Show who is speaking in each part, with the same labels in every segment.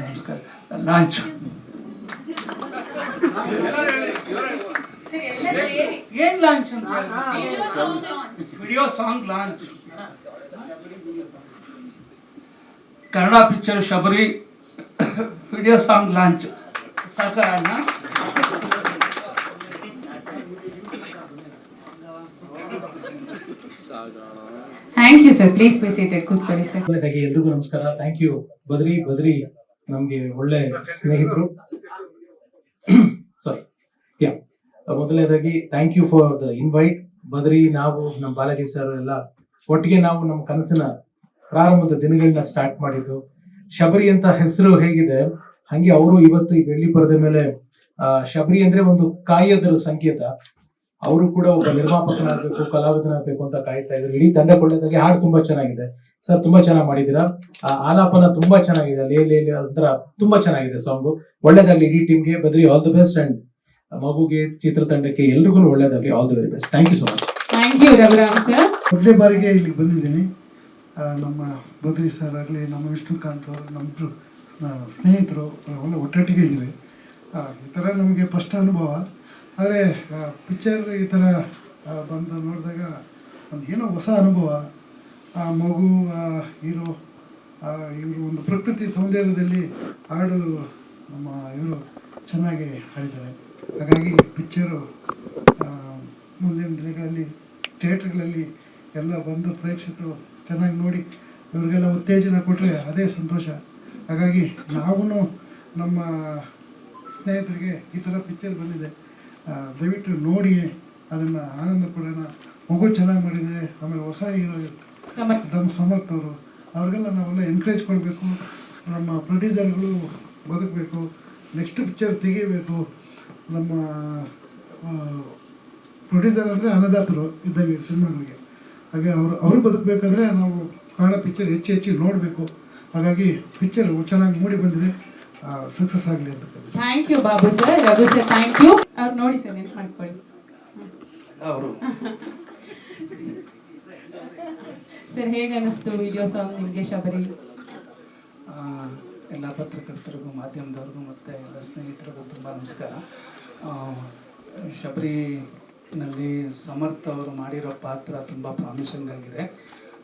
Speaker 1: ನಮಸ್ಕಾರ. ಲಾಂಚ್ ಏನ್ ಲಾಂಚ್ ಅಂತ video song launch. Kannada picture Shabari video song launch. ಸಾಕಾರ
Speaker 2: thank you sir. Please be seated. ಕೂತ್ಕೊಳ್ಳಿ ಸರ್.
Speaker 3: ಎಲ್ರಿಗೂ ನಮಸ್ಕಾರ. ಥ್ಯಾಂಕ್ ಯು ಬದ್ರಿ ನಮ್ಗೆ ಒಳ್ಳೆ ಸ್ನೇಹಿತರು. ಸಾರಿ ಯಾ ಮೊದಲನೇದಾಗಿ thank you for the invite. Badri, ನಾವು ನಮ್ಮ ಬಾಲಾಜಿ ಸರ್ ಎಲ್ಲ ಒಟ್ಟಿಗೆ ನಾವು ನಮ್ಮ ಕನಸಿನ ಪ್ರಾರಂಭದ ದಿನಗಳನ್ನ ಸ್ಟಾರ್ಟ್ ಮಾಡಿದ್ದು. ಶಬರಿ ಅಂತ ಹೆಸರು ಹೇಗಿದೆ ಹಂಗೆ ಅವರು ಇವತ್ತು ಈ ಬೆಳ್ಳಿ ಪರದೆ ಮೇಲೆ ಶಬರಿ ಅಂದ್ರೆ ಒಂದು ಕಾಯದ ಸಂಕೇತ. ಅವರು ಕೂಡ ಒಬ್ಬ ನಿರ್ಮಾಪಕನಾಗಬೇಕು, ಕಲಾವಿದನಾಗಬೇಕು ಅಂತ ಕಾಯ್ತಾ ಇದ್ರು. ಇಡೀ ತಂಡ ಕೊಳ್ಳದಾಗಿ ಹಾಡು ತುಂಬಾ ಚೆನ್ನಾಗಿದೆ ಸರ್, ತುಂಬಾ ಚೆನ್ನಾಗಿ ಮಾಡಿದೀರಾ. ಆಲಾಪನ ತುಂಬಾ ಚೆನ್ನಾಗಿದೆ, ಲೇ ಒಂಥರ ತುಂಬಾ ಚೆನ್ನಾಗಿದೆ ಸಾಂಗು. ಒಳ್ಳೇದಾಗ್ಲಿ ಇಡೀ ಟೀಮ್ಗೆ. Badri all the best and ಮಗುಗೆ, ಚಿತ್ರತಂಡಕ್ಕೆ ಎಲ್ರಿಗೂ ಒಳ್ಳೇದಾಗ್ಲಿ. All the very best. Thank you so much.
Speaker 2: Thank you Raghuram sir.
Speaker 4: ಮೊದಲೇ ಬಾರಿಗೆ ಇಲ್ಲಿಗೆ ಬಂದಿದ್ದೀನಿ. ನಮ್ಮ ಬದ್ರಿ ಸರ್ ಆಗಲಿ, ನಮ್ಮ ವಿಷ್ಣುಕಾಂತ್ ಅವರು, ನಮ್ಮರು ಸ್ನೇಹಿತರು ಎಲ್ಲ ಒಟ್ಟೊಟ್ಟಿಗೆ ಇದ್ವಿ. ಈ ಥರ ನಮಗೆ ಫಸ್ಟ್ ಅನುಭವ. ಆದರೆ ಪಿಕ್ಚರ್ ಈ ಥರ ಬಂದು ನೋಡಿದಾಗ ಒಂದು ಏನೋ ಹೊಸ ಅನುಭವ. ಆ ಮಗು, ಹೀರೋ, ಇವರು ಒಂದು ಪ್ರಕೃತಿ ಸೌಂದರ್ಯದಲ್ಲಿ ಹಾಡು ನಮ್ಮ ಇವರು ಚೆನ್ನಾಗಿ ಹಾಡಿದ್ದಾರೆ. ಹಾಗಾಗಿ ಪಿಕ್ಚರು ಮುಂದಿನ ದಿನಗಳಲ್ಲಿ ಥಿಯೇಟ್ರ್ಗಳಲ್ಲಿ ಎಲ್ಲ ಬಂದು ಪ್ರೇಕ್ಷಕರು ಚೆನ್ನಾಗಿ ನೋಡಿ ಇವ್ರಿಗೆಲ್ಲ ಉತ್ತೇಜನ ಕೊಟ್ಟರೆ ಅದೇ ಸಂತೋಷ. ಹಾಗಾಗಿ ನಾವು ನಮ್ಮ ಸ್ನೇಹಿತರಿಗೆ ಈ ಥರ ಪಿಕ್ಚರ್ ಬಂದಿದೆ, ದಯವಿಟ್ಟು ನೋಡಿ ಅದನ್ನು ಆನಂದ ಪಡೋಣ. ಮಗು ಚೆನ್ನಾಗಿ ಮಾಡಿದೆ. ಆಮೇಲೆ ಹೊಸ ಹೀರೋ ನಮ್ಮ ಸಮರ್ಥ್ ಅವರು, ಅವ್ರಿಗೆಲ್ಲ ನಾವೆಲ್ಲ ಎನ್ಕರೇಜ್ ಕೊಡಬೇಕು. ನಮ್ಮ ಪ್ರೊಡ್ಯೂಸರ್ಗಳು ಬದುಕಬೇಕು, ನೆಕ್ಸ್ಟ್ ಪಿಕ್ಚರ್ ತೆಗಿಬೇಕು. ನಮ್ಮ ಪ್ರೊಡ್ಯೂಸರ್ ಅಂದರೆ ಅನ್ನದಾತರು ಇದ್ದಂಗೆ ಸಿನಿಮಾಗಳಿಗೆ. ಹಾಗೆ ಅವರು ಬದುಕಬೇಕಾದ್ರೆ ನಾವು ಕನ್ನಡ ಪಿಕ್ಚರ್ ಹೆಚ್ಚು ನೋಡಬೇಕು. ಹಾಗಾಗಿ ಪಿಕ್ಚರ್ ಚೆನ್ನಾಗಿ ಮೂಡಿ ಬಂದಿದೆ, ಸಕ್ಸಸ್ ಆಗಲಿ ಅಂತ.
Speaker 2: Thank you Babu sir. Raghu sir thank you. ಅವ್ರು ನೋಡಿ ಸರ್, ನೆನ್ಪು ಮಾಡ್ಕೊಳ್ಳಿ
Speaker 1: ಅವರು.
Speaker 2: ಸರ್ ಹೇಗೆ ಅನಿಸ್ತು ವಿಡಿಯೋ ಸಾಂಗ್ ನಿಮಗೆ ಶಬರಿ?
Speaker 1: ಎಲ್ಲ ಪತ್ರಕರ್ತರಿಗೂ, ಮಾಧ್ಯಮದವ್ರಿಗೂ ಮತ್ತು ಎಲ್ಲ ಸ್ನೇಹಿತರಿಗೂ ತುಂಬ ನಮಸ್ಕಾರ. ಶಬರಿನಲ್ಲಿ ಸಮರ್ಥ್ ಅವರು ಮಾಡಿರೋ ಪಾತ್ರ ತುಂಬ ಪ್ರಾಮಿಸಿಂಗ್ ಆಗಿದೆ,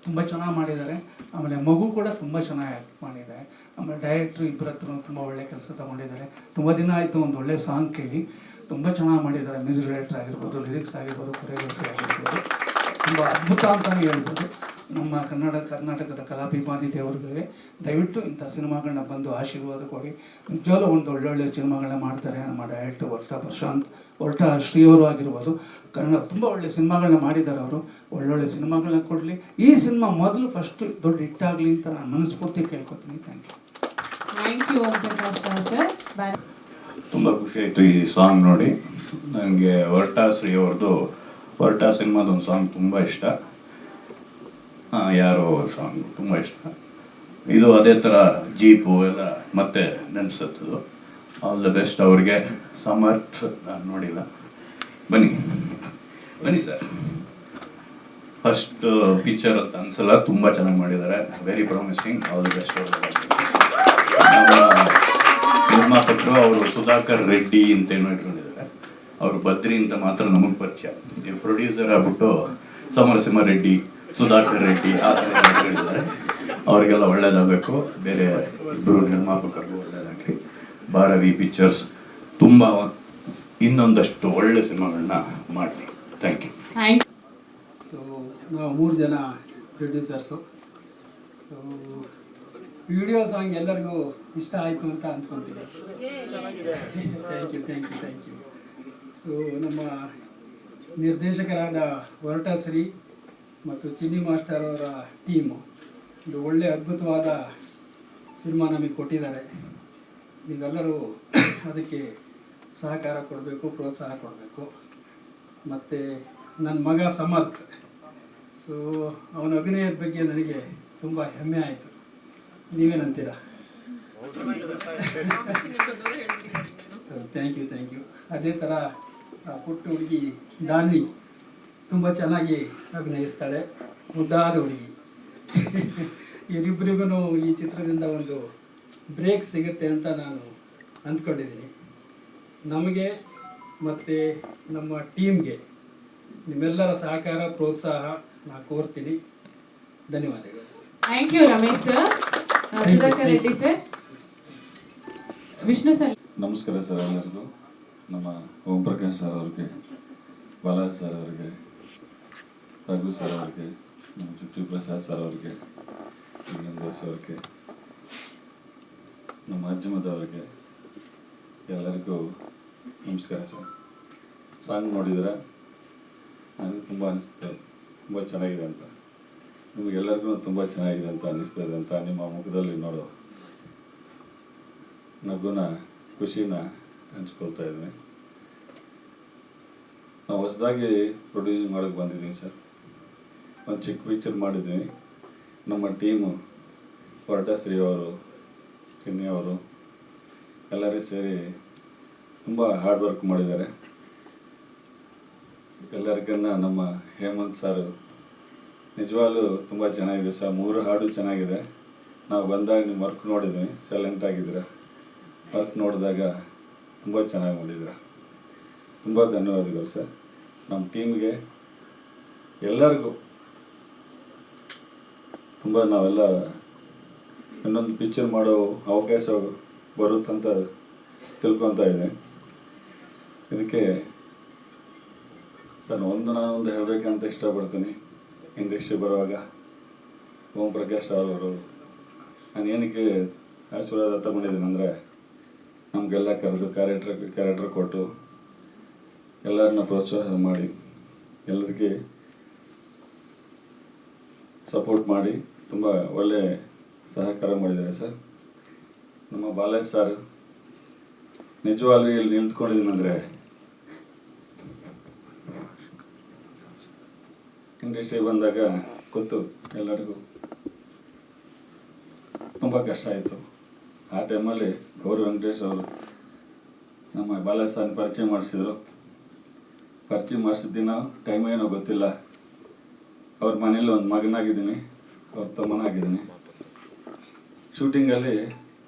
Speaker 1: ತುಂಬ ಚೆನ್ನಾಗಿ ಮಾಡಿದ್ದಾರೆ. ಆಮೇಲೆ ಮಗು ಕೂಡ ತುಂಬ ಚೆನ್ನಾಗಿ ಆ್ಯಕ್ಟ್ ಮಾಡಿದೆ. ಆಮೇಲೆ ಡೈರೆಕ್ಟ್ರು ಇಬ್ಬರ ಹತ್ರ ತುಂಬ ಒಳ್ಳೆ ಕೆಲಸ ತಗೊಂಡಿದ್ದಾರೆ. ತುಂಬ ದಿನ ಆಯಿತು ಒಂದು ಒಳ್ಳೆ ಸಾಂಗ್ ಕೇಳಿ. ತುಂಬ ಚೆನ್ನಾಗಿ ಮಾಡಿದ್ದಾರೆ. ಮ್ಯೂಸಿಕ್ ಡೈರೆಕ್ಟರ್ ಆಗಿರ್ಬೋದು, ಲಿರಿಕ್ಸ್ ಆಗಿರ್ಬೋದು, ಕೊರಿಯೋಗ್ರಫಿ ಆಗಿರ್ಬೋದು, ತುಂಬ ಅದ್ಭುತ ಅಂತಲೇ ಹೇಳ್ಬೋದು. ನಮ್ಮ ಕರ್ನಾಟಕದ ಕಲಾಭಿಮಾನಿ ದೇವರುಗಳಿಗೆ ದಯವಿಟ್ಟು ಇಂಥ ಸಿನಿಮಾಗಳನ್ನ ಬಂದು ಆಶೀರ್ವಾದ ಕೊಡಿ. ನಿಜವಾಗ್ಲೂ ಒಂದು ಒಳ್ಳೊಳ್ಳೆ ಸಿನಿಮಾಗಳನ್ನ ಮಾಡ್ತಾರೆ ನಮ್ಮ ಡೈರೆಕ್ಟರ್ ಹೊರಟ ಶ್ರೀಯವರು ಆಗಿರ್ಬೋದು. ಕನ್ನಡ ತುಂಬ ಒಳ್ಳೆ ಸಿನಿಮಾಗಳನ್ನ ಮಾಡಿದ್ದಾರೆ ಅವರು. ಒಳ್ಳೊಳ್ಳೆ ಸಿನಿಮಾಗಳನ್ನ ಕೊಡಲಿ. ಈ ಸಿನಿಮಾ ಮೊದಲು ಫಸ್ಟು ದೊಡ್ಡ ಹಿಟ್ಟಾಗಲಿ ಅಂತ ನಾನು ಮನಸ್ಫೂರ್ತಿ ಕೇಳ್ಕೊತೀನಿ. Thank you.
Speaker 2: ಸರ್
Speaker 5: ತುಂಬ ಖುಷಿ ಆಯಿತು ಈ ಸಾಂಗ್ ನೋಡಿ. ನನಗೆ ಹೊರಟ ಶ್ರೀ ಅವ್ರದ್ದು ಹೊರಟ ಸಿನಿಮಾದ ಒಂದು ಸಾಂಗ್ ತುಂಬ ಇಷ್ಟ. ಯಾರೋ ಸಾಂಗ್ ತುಂಬ ಇಷ್ಟ. ಇದು ಅದೇ ಥರ ಜೀಪು ಎಲ್ಲ ಮತ್ತೆ ನೆನೆಸುತ್ತದು. ಆಲ್ ದ ಬೆಸ್ಟ್ ಅವ್ರಿಗೆ. ಸಮರ್ಥ್ ನಾನು ನೋಡಿಲ್ಲ, ಬನ್ನಿ ಸರ್. ಫಸ್ಟ್ ಪಿಕ್ಚರ್ ಅಂತ ಅನ್ಸಲ್ಲ, ತುಂಬ ಚೆನ್ನಾಗಿ ಮಾಡಿದ್ದಾರೆ. Very promising. All the best ಅವ್ರಿಗೆ. ನಿರ್ಮಾಪಕರು ಅವರು ಸುಧಾಕರ್ ರೆಡ್ಡಿ ಅಂತೇನೋ ಇಟ್ಕೊಂಡಿದ್ದಾರೆ. ಅವರು ಬದ್ರಿ ಅಂತ ಮಾತ್ರ ನಮಗೆ ಪರಿಚಯ. ನೀವು ಪ್ರೊಡ್ಯೂಸರ್ ಆಗ್ಬಿಟ್ಟು ಸಮರಸಿಂಹ ರೆಡ್ಡಿ, ಸುಧಾಕರ್ ರೆಡ್ಡಿ ಆ ಥರ ಹೇಳಿದ್ದಾರೆ. ಅವರಿಗೆಲ್ಲ ಒಳ್ಳೇದಾಗಬೇಕು. ಬೇರೆ ಇಬ್ಬರು ನಿರ್ಮಾಪಕರಿಗೂ ಒಳ್ಳೇದಾಗಲಿ. ಭಾರವಿ ಪಿಕ್ಚರ್ಸ್ ತುಂಬ ಇನ್ನೊಂದಷ್ಟು ಒಳ್ಳೆ ಸಿನಿಮಾಗಳನ್ನ ಮಾಡಲಿ. Thank you.
Speaker 1: ಸೊ ನಾವು 3 ಜನ ಪ್ರೊಡ್ಯೂಸರ್ಸು. ಸೊ ವಿಡಿಯೋ ಸಾಂಗ್ ಎಲ್ಲರಿಗೂ ಇಷ್ಟ ಆಯಿತು ಅಂತ ಅಂದ್ಕೊತೀನಿ. Thank you. ಸೊ ನಮ್ಮ ನಿರ್ದೇಶಕರಾದ ಹೊರಟ ಶ್ರೀ ಮತ್ತು ಚಿನ್ನಿ ಮಾಸ್ಟರ್ ಅವರ ಟೀಮು ಒಂದು ಒಳ್ಳೆಯ ಅದ್ಭುತವಾದ ಸಿನಿಮಾ ನಮಗೆ ಕೊಟ್ಟಿದ್ದಾರೆ. ನೀವೆಲ್ಲರೂ ಅದಕ್ಕೆ ಸಹಕಾರ ಕೊಡಬೇಕು, ಪ್ರೋತ್ಸಾಹ ಕೊಡಬೇಕು. ಮತ್ತು ನನ್ನ ಮಗ ಸಮರ್ಥ್, ಸೊ ಅವನ ಅಭಿನಯದ ಬಗ್ಗೆ ನನಗೆ ತುಂಬ ಹೆಮ್ಮೆ ಆಯಿತು. ನೀವೇನಂತೀರಾ? Thank you. ಅದೇ ಥರ ಪುಟ್ಟ ಹುಡುಗಿ ದಾನ್ವಿ ತುಂಬ ಚೆನ್ನಾಗಿ ಅಭಿನಯಿಸ್ತಾಳೆ. ಮುದ್ದಾದ ಹುಡುಗಿ. ಇವರಿಬ್ಬರಿಗೂ ಈ ಚಿತ್ರದಿಂದ ಒಂದು
Speaker 6: ಬ್ರೇಕ್ ಸಿಗುತ್ತೆ ಅಂತ ನಾನು ಅಂದ್ಕೊಂಡಿದ್ದೀನಿ. ನಮಗೆ ಮತ್ತು ನಮ್ಮ ಟೀಮ್ಗೆ ನಿಮ್ಮೆಲ್ಲರ ಸಹಕಾರ ಪ್ರೋತ್ಸಾಹ ನಾನು ಕೋರ್ತೀನಿ. ಧನ್ಯವಾದಗಳು.
Speaker 2: Thank you Ramesh sir. Sudhakar Reddy sir. Vishnu sir.
Speaker 7: ನಮಸ್ಕಾರ ಸರ್ ಎಲ್ಲರಿಗೂ. ನಮ್ಮ ಓಂ ಪ್ರಕಾಶ್ ಸರ್ ಅವ್ರಿಗೆ, ಬಾಲಾಜ್ ಸರ್ ಅವ್ರಿಗೆ, ರಘು ಸರ್ ಅವ್ರಿಗೆ, ನಮ್ಮ ಚುಟ್ಟಿ ಪ್ರಸಾದ್ ಸರ್ ಅವ್ರಿಗೆ, ದೋಸ್ ಅವ್ರಿಗೆ, ನಮ್ಮ ಅಜ್ಜಮದ ಅವ್ರಿಗೆ ಎಲ್ಲರಿಗೂ ನಮಸ್ಕಾರ ಸರ್. ಸಾಂಗ್ ನೋಡಿದ್ರೆ ನನಗೆ ತುಂಬ ಅನಿಸುತ್ತೆ, ತುಂಬ ಚೆನ್ನಾಗಿದೆ ಅಂತ. ನಿಮಗೆಲ್ಲರಿಗೂ ತುಂಬ ಚೆನ್ನಾಗಿದೆ ಅಂತ ಅನ್ನಿಸ್ತದೆ ಅಂತ ನಿಮ್ಮ ಮುಖದಲ್ಲಿ ನೋಡೋ ನಗುನ, ಖುಷಿನ ಹಂಚ್ಕೊಳ್ತಾ ಇದ್ದೀನಿ. ನಾವು ಹೊಸದಾಗಿ ಪ್ರೊಡ್ಯೂಸ್ ಮಾಡೋಕ್ಕೆ ಬಂದಿದ್ದೀನಿ ಸರ್. ಒಂದು ಚಿಕ್ಕ ಪಿಕ್ಚರ್ ಮಾಡಿದ್ದೀನಿ. ನಮ್ಮ ಟೀಮು ಹೊರಟಶ್ರೀ ಅವರು, ಚಿನ್ನಿ ಅವರು ಎಲ್ಲರೂ ಸೇರಿ ತುಂಬ ಹಾರ್ಡ್ ವರ್ಕ್ ಮಾಡಿದ್ದಾರೆ. ಎಲ್ಲರಿಗನ್ನ ನಮ್ಮ ಹೇಮಂತ್ ಸರ್ ನಿಜವಾಗ್ಲೂ ತುಂಬ ಚೆನ್ನಾಗಿದೆ ಸರ್. 3 ಹಾಡು ಚೆನ್ನಾಗಿದೆ. ನಾವು ಬಂದಾಗ ನಿಮ್ಮ ವರ್ಕ್ ನೋಡಿದ್ವಿ, ಸೈಲೆಂಟ್ ಆಗಿದ್ದೀರ. ವರ್ಕ್ ನೋಡಿದಾಗ ತುಂಬ ಚೆನ್ನಾಗಿ ಮಾಡಿದ್ದೀರ. ತುಂಬ ಧನ್ಯವಾದಗಳು ಸರ್. ನಮ್ಮ ಟೀಮ್ಗೆ ಎಲ್ಲರಿಗೂ ತುಂಬ ನಾವೆಲ್ಲ ಇನ್ನೊಂದು ಪಿಕ್ಚರ್ ಮಾಡೋ ಅವಕಾಶ ಬರುತ್ತಂತ ತಿಳ್ಕೊತಾ ಇದ್ದೀನಿ. ಇದಕ್ಕೆ ಸರ್ ನಾನೊಂದು ಹೇಳಬೇಕಂತ ಇಷ್ಟಪಡ್ತೀನಿ. ಇಂಡಸ್ಟ್ರಿ ಬರುವಾಗ ಓಂ ಪ್ರಕಾಶ್ ಅವರು ನಾನು ಏನಕ್ಕೆ ಆಶೀರ್ವಾದ ತಗೊಂಡಿದ್ದೀನಿ ಅಂದರೆ, ನಮಗೆಲ್ಲ ಕರೆದು ಕ್ಯಾರೆಕ್ಟರ್ ಕೊಟ್ಟು ಎಲ್ಲರನ್ನ ಪ್ರೋತ್ಸಾಹ ಮಾಡಿ ಎಲ್ಲರಿಗೆ ಸಪೋರ್ಟ್ ಮಾಡಿ ತುಂಬ ಒಳ್ಳೆ ಸಹಕಾರ ಮಾಡಿದ್ದಾರೆ ಸರ್. ನಮ್ಮ ಬಾಲಾಜ್ ಸರ್ ನಿಜವಾಗ್ಲೂ ಇಲ್ಲಿ ನಿಂತ್ಕೊಂಡಿದ್ದೀನಂದರೆ ಇಂಡಸ್ಟ್ರಿ ಬಂದಾಗ ಗೊತ್ತು ಎಲ್ಲರಿಗೂ ತುಂಬ ಕಷ್ಟ ಆಯಿತು. ಆ ಟೈಮಲ್ಲಿ ಗೌರವ್ ವೆಂಕಟೇಶ್ ಅವರು ನಮ್ಮ ಬಾಲಾಜ್ ಸರ್ ಪರಿಚಯ ಮಾಡಿಸಿದ್ರು. ಪರಿಚಯ ಮಾಡಿಸಿದ ದಿನ ಟೈಮ್ ಏನೋ ಗೊತ್ತಿಲ್ಲ, ಅವ್ರ ಮನೇಲಿ ಒಂದು ಮಗನಾಗಿದ್ದೀನಿ, ಅವ್ರ ತಮ್ಮನಾಗಿದ್ದೀನಿ. ಶೂಟಿಂಗಲ್ಲಿ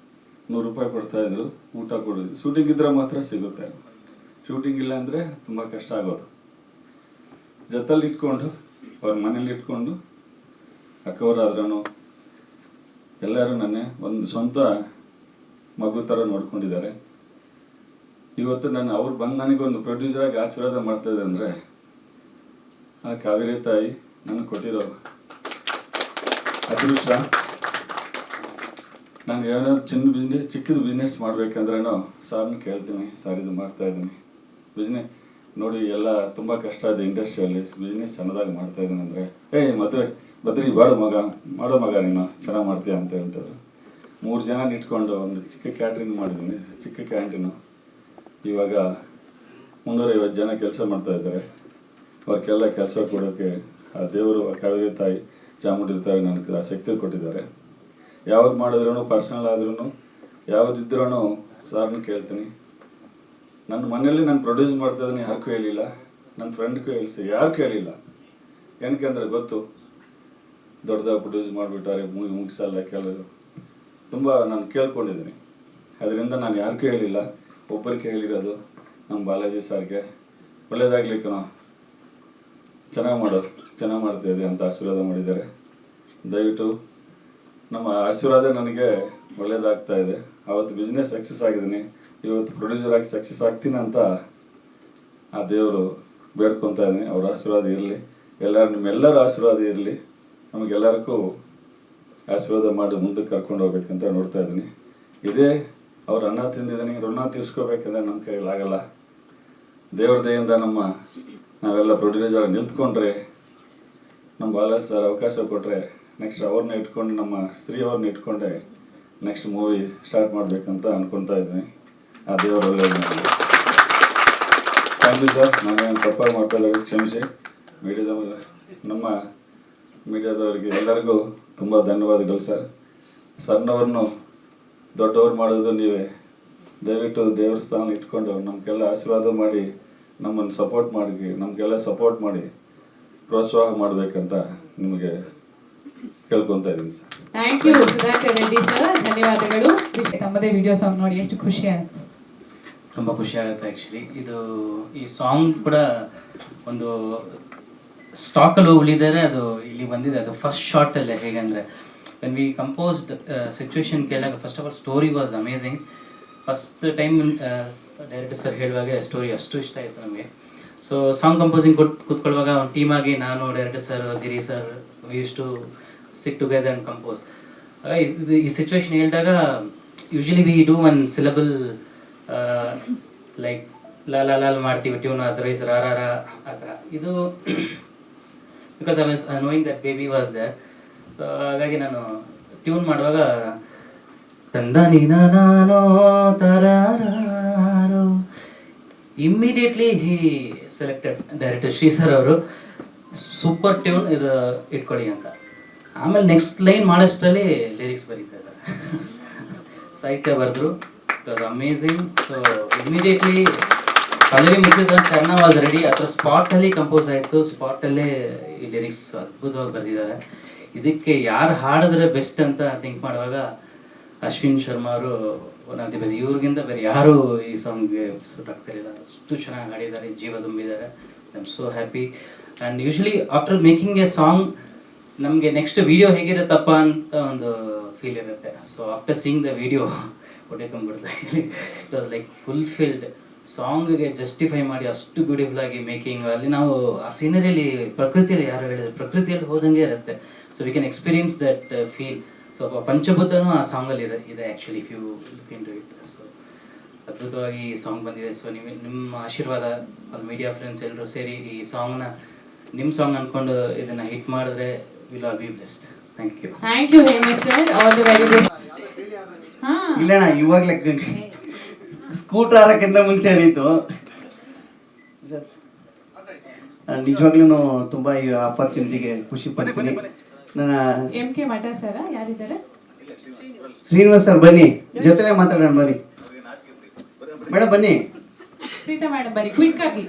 Speaker 7: 100 ರೂಪಾಯಿ ಕೊಡ್ತಾಯಿದ್ರು, ಊಟ ಕೊಡೋದು. ಶೂಟಿಂಗ್ ಇದ್ದರೆ ಮಾತ್ರ ಸಿಗುತ್ತೆ, ಶೂಟಿಂಗ್ ಇಲ್ಲ ಅಂದರೆ ತುಂಬ ಕಷ್ಟ ಆಗೋದು. ಜೊತೆಲಿ ಇಟ್ಕೊಂಡು ಅವ್ರ ಮನೇಲಿ ಇಟ್ಕೊಂಡು ಅಕ್ಕವರಾದ್ರೂ ಎಲ್ಲರೂ ನನ್ನೇ ಒಂದು ಸ್ವಂತ ಮಗು ಥರ ನೋಡ್ಕೊಂಡಿದ್ದಾರೆ. ಇವತ್ತು ನಾನು ಅವ್ರು ಬಂದು ನನಗೊಂದು ಪ್ರೊಡ್ಯೂಸರಾಗಿ ಆಶೀರ್ವಾದ ಮಾಡ್ತಾಯಿದೆ ಅಂದರೆ ಆ ಕಾವೇರಿ ತಾಯಿ ನನಗೆ ಕೊಟ್ಟಿರೋ ಅದೃಷ್ಟ. ನಾನು ಏನಾದ್ರು ಚಿಕ್ಕದು ಬಿಸ್ನೆಸ್ ಮಾಡಬೇಕಂದ್ರೂ ಸಾರ್ನ ಕೇಳ್ತೀನಿ, ಸರ್ ಇದು ಮಾಡ್ತಾಯಿದ್ದೀನಿ ಬಿಸ್ನೆಸ್ ನೋಡಿ, ಎಲ್ಲ ತುಂಬ ಕಷ್ಟ ಇದೆ ಇಂಡಸ್ಟ್ರಿಯಲ್ಲಿ, ಬಿಸ್ನೆಸ್ ಸಣ್ಣದಾಗಿ ಮಾಡ್ತಾಯಿದ್ದೀನಿ ಅಂದರೆ, ಬದ್ರಿ ಮಾಡೋ ಮಗ ನೀನು ಚೆನ್ನಾಗಿ ಮಾಡ್ತೀಯ ಅಂತ ಹೇಳ್ತಾರೆ. 3 ಜನ ಇಟ್ಕೊಂಡು ಒಂದು ಚಿಕ್ಕ ಕ್ಯಾಟ್ರಿಂಗ್ ಮಾಡಿದ್ದೀನಿ, ಚಿಕ್ಕ ಕ್ಯಾಂಟೀನು. ಇವಾಗ 350 ಜನ ಕೆಲಸ ಮಾಡ್ತಾಯಿದ್ದಾರೆ. ಅವ್ರಿಗೆಲ್ಲ ಕೆಲಸ ಕೊಡೋಕ್ಕೆ ಆ ದೇವರು, ಕಾವೇರಿ ತಾಯಿ, ಚಾಮುಂಡಿ ತಾಯಿ ನನಗೆ ಆ ಶಕ್ತಿ ಕೊಟ್ಟಿದ್ದಾರೆ. ಯಾವ್ದು ಮಾಡಿದ್ರೂ, ಪರ್ಸನಲ್ ಆದ್ರೂ ಯಾವುದಿದ್ರೂ ಸಾರ್ನ ಕೇಳ್ತೀನಿ. ನನ್ನ ಮನೆಯಲ್ಲಿ ನಾನು ಪ್ರೊಡ್ಯೂಸ್ ಮಾಡ್ತಾಯಿದ್ದೀನಿ, ಯಾರಿಗೂ ಹೇಳಿಲ್ಲ, ನನ್ನ ಫ್ರೆಂಡ್ಗೂ ಯಾರಿಗೂ ಹೇಳಿಲ್ಲ. ಏನಕ್ಕೆ ಅಂದರೆ ಗೊತ್ತು, ದೊಡ್ಡದಾಗಿ ಪ್ರೊಡ್ಯೂಸ್ ಮಾಡಿಬಿಟ್ಟಾರೆ, ಮುಗಿಸಲ್ಲ ಕೆಲವರು, ತುಂಬ ನಾನು ಕೇಳ್ಕೊಂಡಿದ್ದೀನಿ. ಅದರಿಂದ ನಾನು ಯಾರಿಗೂ ಹೇಳಿಲ್ಲ, ಒಬ್ಬರಿಗೆ ಹೇಳಿರೋದು ನಮ್ಮ ಬಾಲಾಜಿ ಸರ್ಗೆ. ಒಳ್ಳೇದಾಗಲಿ ಕಣೋ, ಚೆನ್ನಾಗಿ ಮಾಡ್ತಾಯಿದೆ ಅಂತ ಆಶೀರ್ವಾದ ಮಾಡಿದ್ದಾರೆ. ದಯವಿಟ್ಟು ನಮ್ಮ ಆಶೀರ್ವಾದ ನನಗೆ ಒಳ್ಳೇದಾಗ್ತಾ ಇದೆ. ಅವತ್ತು ಬಿಸ್ನೆಸ್ ಸಕ್ಸಸ್ ಆಗಿದ್ದೀನಿ, ಇವತ್ತು ಪ್ರೊಡ್ಯೂಸರ್ ಆಗಿ ಸಕ್ಸಸ್ ಆಗ್ತೀನಿ ಅಂತ ಆ ದೇವರು ಬೇಡ್ಕೊತಾ ಇದ್ದೀನಿ. ಅವ್ರ ಆಶೀರ್ವಾದ ಇರಲಿ, ನಿಮ್ಮೆಲ್ಲರ ಆಶೀರ್ವಾದ ಇರಲಿ, ನಮಗೆಲ್ಲರಿಗೂ ಆಶೀರ್ವಾದ ಮಾಡಿ ಮುಂದಕ್ಕೆ ಕರ್ಕೊಂಡು ಹೋಗ್ಬೇಕಂತ ನೋಡ್ತಾ ಇದ್ದೀನಿ. ಇದೇ ಅವ್ರು ಅನ್ನ ತಿಂದಿದ್ದೀನಿ, ಋಣ ತೀರ್ಸ್ಕೋಬೇಕಂದ್ರೆ ನಮ್ಮ ಕೈಲಾಗಲ್ಲ. ದೇವ್ರ ದಯೆಯಿಂದ ನಾವೆಲ್ಲ ಪ್ರೊಡ್ಯೂಸರ್ ನಿಂತ್ಕೊಂಡ್ರೆ, ನಮ್ಮ ಬಾಲಾಜ್ ಸರ್ ಅವಕಾಶ ಕೊಟ್ಟರೆ ನೆಕ್ಸ್ಟ್ ಅವ್ರನ್ನ ಇಟ್ಕೊಂಡು, ನಮ್ಮ ಸ್ತ್ರೀ ಅವ್ರನ್ನ ಇಟ್ಕೊಂಡೆ ನೆಕ್ಸ್ಟ್ ಮೂವಿ ಸ್ಟಾರ್ಟ್ ಮಾಡಬೇಕಂತ ಅಂದ್ಕೊತಾ ಇದ್ದೀನಿ. ಆ ದೇವರು ಒಳ್ಳೆಯದು. Thank you sir. ನಾನೇನು ತಪ್ಪಾಗಿ ಮಾತಾಡೋದು ಕ್ಷಮಿಸಿ. ನಮ್ಮ ಮೀಡಿಯಾದವರಿಗೆ ಎಲ್ಲರಿಗೂ ತುಂಬ ಧನ್ಯವಾದಗಳು ಸರ್. ಸಣ್ಣವ್ರನ್ನು ದೊಡ್ಡವ್ರು ಮಾಡೋದು ನೀವೇ. ದಯವಿಟ್ಟು ದೇವ್ರ ಸ್ಥಾನ ಇಟ್ಕೊಂಡು ನಮಗೆಲ್ಲ ಆಶೀರ್ವಾದ ಮಾಡಿ, ನಮಗೆಲ್ಲ ಸಪೋರ್ಟ್ ಮಾಡಿ ಪ್ರೋತ್ಸಾಹ ಮಾಡಬೇಕಂತ ನಿಮಗೆ ಕೇಳ್ಕೊತಾ ಇದ್ದೀನಿ sir.
Speaker 2: Thank you Sudhakar Reddy sir, ಧನ್ಯವಾದಗಳು. ತಮ್ಮದೇ ವಿಡಿಯೋ ಸಾಂಗ್ ನೋಡಿ ಎಷ್ಟು ಖುಷಿ ಆಯ್ತು.
Speaker 8: ತುಂಬ ಖುಷಿ ಆಗುತ್ತೆ ಆ್ಯಕ್ಚುಲಿ. ಈ ಸಾಂಗ್ ಕೂಡ ಒಂದು ಸ್ಟಾಕಲ್ಲಿ ಉಳಿದರೆ ಅದು ಇಲ್ಲಿ ಬಂದಿದೆ. ಅದು ಫಸ್ಟ್ ಶಾರ್ಟಲ್ಲೇ ಹೇಗೆಂದರೆ ವೆನ್ ವಿ ಕಂಪೋಸ್ಡ್ ಸಿಚುವೇಶನ್ ಕೇಳಿದಾಗ first of all story was amazing. First time director sir ಹೇಳುವಾಗ ಸ್ಟೋರಿ ಅಷ್ಟು ಇಷ್ಟ ಆಯಿತು ನಮಗೆ. ಸೊ ಸಾಂಗ್ ಕಂಪೋಸಿಂಗ್ ಕೂತ್ಕೊಳ್ಳುವಾಗ ಒಂದು ಟೀಮಾಗಿ ನಾನು, director sir, Giri sir, we use to sit together and compose. ಈ ಸಿಚುವೇಶನ್ ಹೇಳಿದಾಗ usually we do one syllable like ಲಾಲ್ ಮಾಡ್ತೀವಿ ಟ್ಯೂನ್, ಅದರ್ವೈಸ್ ರಾರ ಆ ಥರ. ಇದು because I was knowing that baby was there. So ಹಾಗಾಗಿ ನಾನು ಟ್ಯೂನ್ ಮಾಡುವಾಗ ತಂದ ನೀನೋ ತರಾರೋ immediately he selected director Shri sir ಅವರು ಸೂಪರ್ ಟ್ಯೂನ್ ಇದು ಇಟ್ಕೊಳ್ಳಿ ಅಂತ. ಆಮೇಲೆ ನೆಕ್ಸ್ಟ್ ಲೈನ್ ಮಾಡೋಷ್ಟರಲ್ಲಿ ಲಿರಿಕ್ಸ್ ಬರೀತಾ ಇದ್ದಾರೆ, ಸಾಹಿತ್ಯ ಬರೆದ್ರು. It was amazing. So immediately Pallavi ಮುಗಿಸಿದ ಕರ್ಣ ವಾಸ್ ರೆಡಿ. ಆ ಥರ ಸ್ಪಾಟಲ್ಲಿ ಕಂಪೋಸ್ ಆಯಿತು, ಸ್ಪಾಟಲ್ಲೇ ಈ ಲಿರಿಕ್ಸ್ ಅದ್ಭುತವಾಗಿ ಬರೆದಿದ್ದಾರೆ. ಇದಕ್ಕೆ ಯಾರು ಹಾಡಿದ್ರೆ ಬೆಸ್ಟ್ ಅಂತ ಥಿಂಕ್ ಮಾಡುವಾಗ ಅಶ್ವಿನ್ ಶರ್ಮಾ ಅವರು ಒನ್ ಆಫ್ ದಿ ಬೆಸ್ಟ್. ಇವ್ರಿಗಿಂತ ಬೇರೆ ಯಾರು ಈ ಸಾಂಗ್ಗೆ ಸೂಟ್ ಆಗ್ತಿರಲಿಲ್ಲ, ಅಷ್ಟು ಚೆನ್ನಾಗಿ ಹಾಡಿದ್ದಾರೆ, ಜೀವ ತುಂಬಿದ್ದಾರೆ. I am so happy. And usually after making a song ನಮಗೆ ನೆಕ್ಸ್ಟ್ ವಿಡಿಯೋ ಹೇಗಿರುತ್ತಪ್ಪ ಅಂತ ಒಂದು ಫೀಲ್ ಇರುತ್ತೆ. So after seeing the video ಹೊಟ್ಟೆ ತುಂಬಿಡುತ್ತೆ. It was like fulfilled. ಸಾಂಗ್ಗೆ ಜಸ್ಟಿಫೈ ಮಾಡಿ ಅಷ್ಟು ಬ್ಯೂಟಿಫುಲ್ ಆಗಿ ಮೇಕಿಂಗ್. ಅಲ್ಲಿ ನಾವು ಆ ಸೀನರಿಯಲ್ಲಿ ಪ್ರಕೃತಿಯಲ್ಲಿ ಯಾರು ಹೇಳಿದ್ರು ಪ್ರಕೃತಿಯಲ್ಲಿ ಹೋದಂಗೆ ಇರುತ್ತೆ. So we can experience that feel. So ಪಂಚಭೂತನೂ ಆ ಸಾಂಗಲ್ಲಿ ಇದೆ actually if you look into it. So ಅದ್ಭುತವಾಗಿ ಈ ಸಾಂಗ್ ಬಂದಿದೆ. ಸೊ ನಿಮ್ಮ ಆಶೀರ್ವಾದ, ಅಲ್ಲಿ ಮೀಡಿಯಾ ಫ್ರೆಂಡ್ಸ್ ಎಲ್ಲರೂ ಸೇರಿ ಈ ಸಾಂಗ್ನ ನಿಮ್ಮ ಸಾಂಗ್ ಅಂದ್ಕೊಂಡು ಇದನ್ನು ಹಿಟ್ ಮಾಡಿದ್ರೆ will all be blessed. Thank you.
Speaker 2: Thank you Hemanth sir, all the very best.
Speaker 9: ಇಲ್ಲಣ್ಣ ಇವಾಗಲೇ ಸ್ಕೂಟರ್ ಹಾರಕ್ಕಿಂತ ಮುಂಚೆ ಏನಿತ್ತು ನಿಜವಾಗ್ಲೂ ತುಂಬಾ ಈ ಆಪರ್ಚುನಿಟಿಗೆ ಖುಷಿ ಪಡ್ತೀನಿ. ನನ್ನ
Speaker 2: ಎಂ ಕೆ ಮಠ ಸರ ಯಾರಿದ್ದಾರೆ?
Speaker 9: ಶ್ರೀನಿವಾಸ್ ಸರ್ ಬನ್ನಿ, ಜೊತೆಲೆ ಮಾತಾಡೋಣ ಬನ್ನಿ. ಮೇಡಮ್ ಬನ್ನಿ.
Speaker 2: ಸೀತಾ ಮೇಡಮ್ ಬನ್ನಿ, ಕ್ವಿಕ್ ಆಗಿ.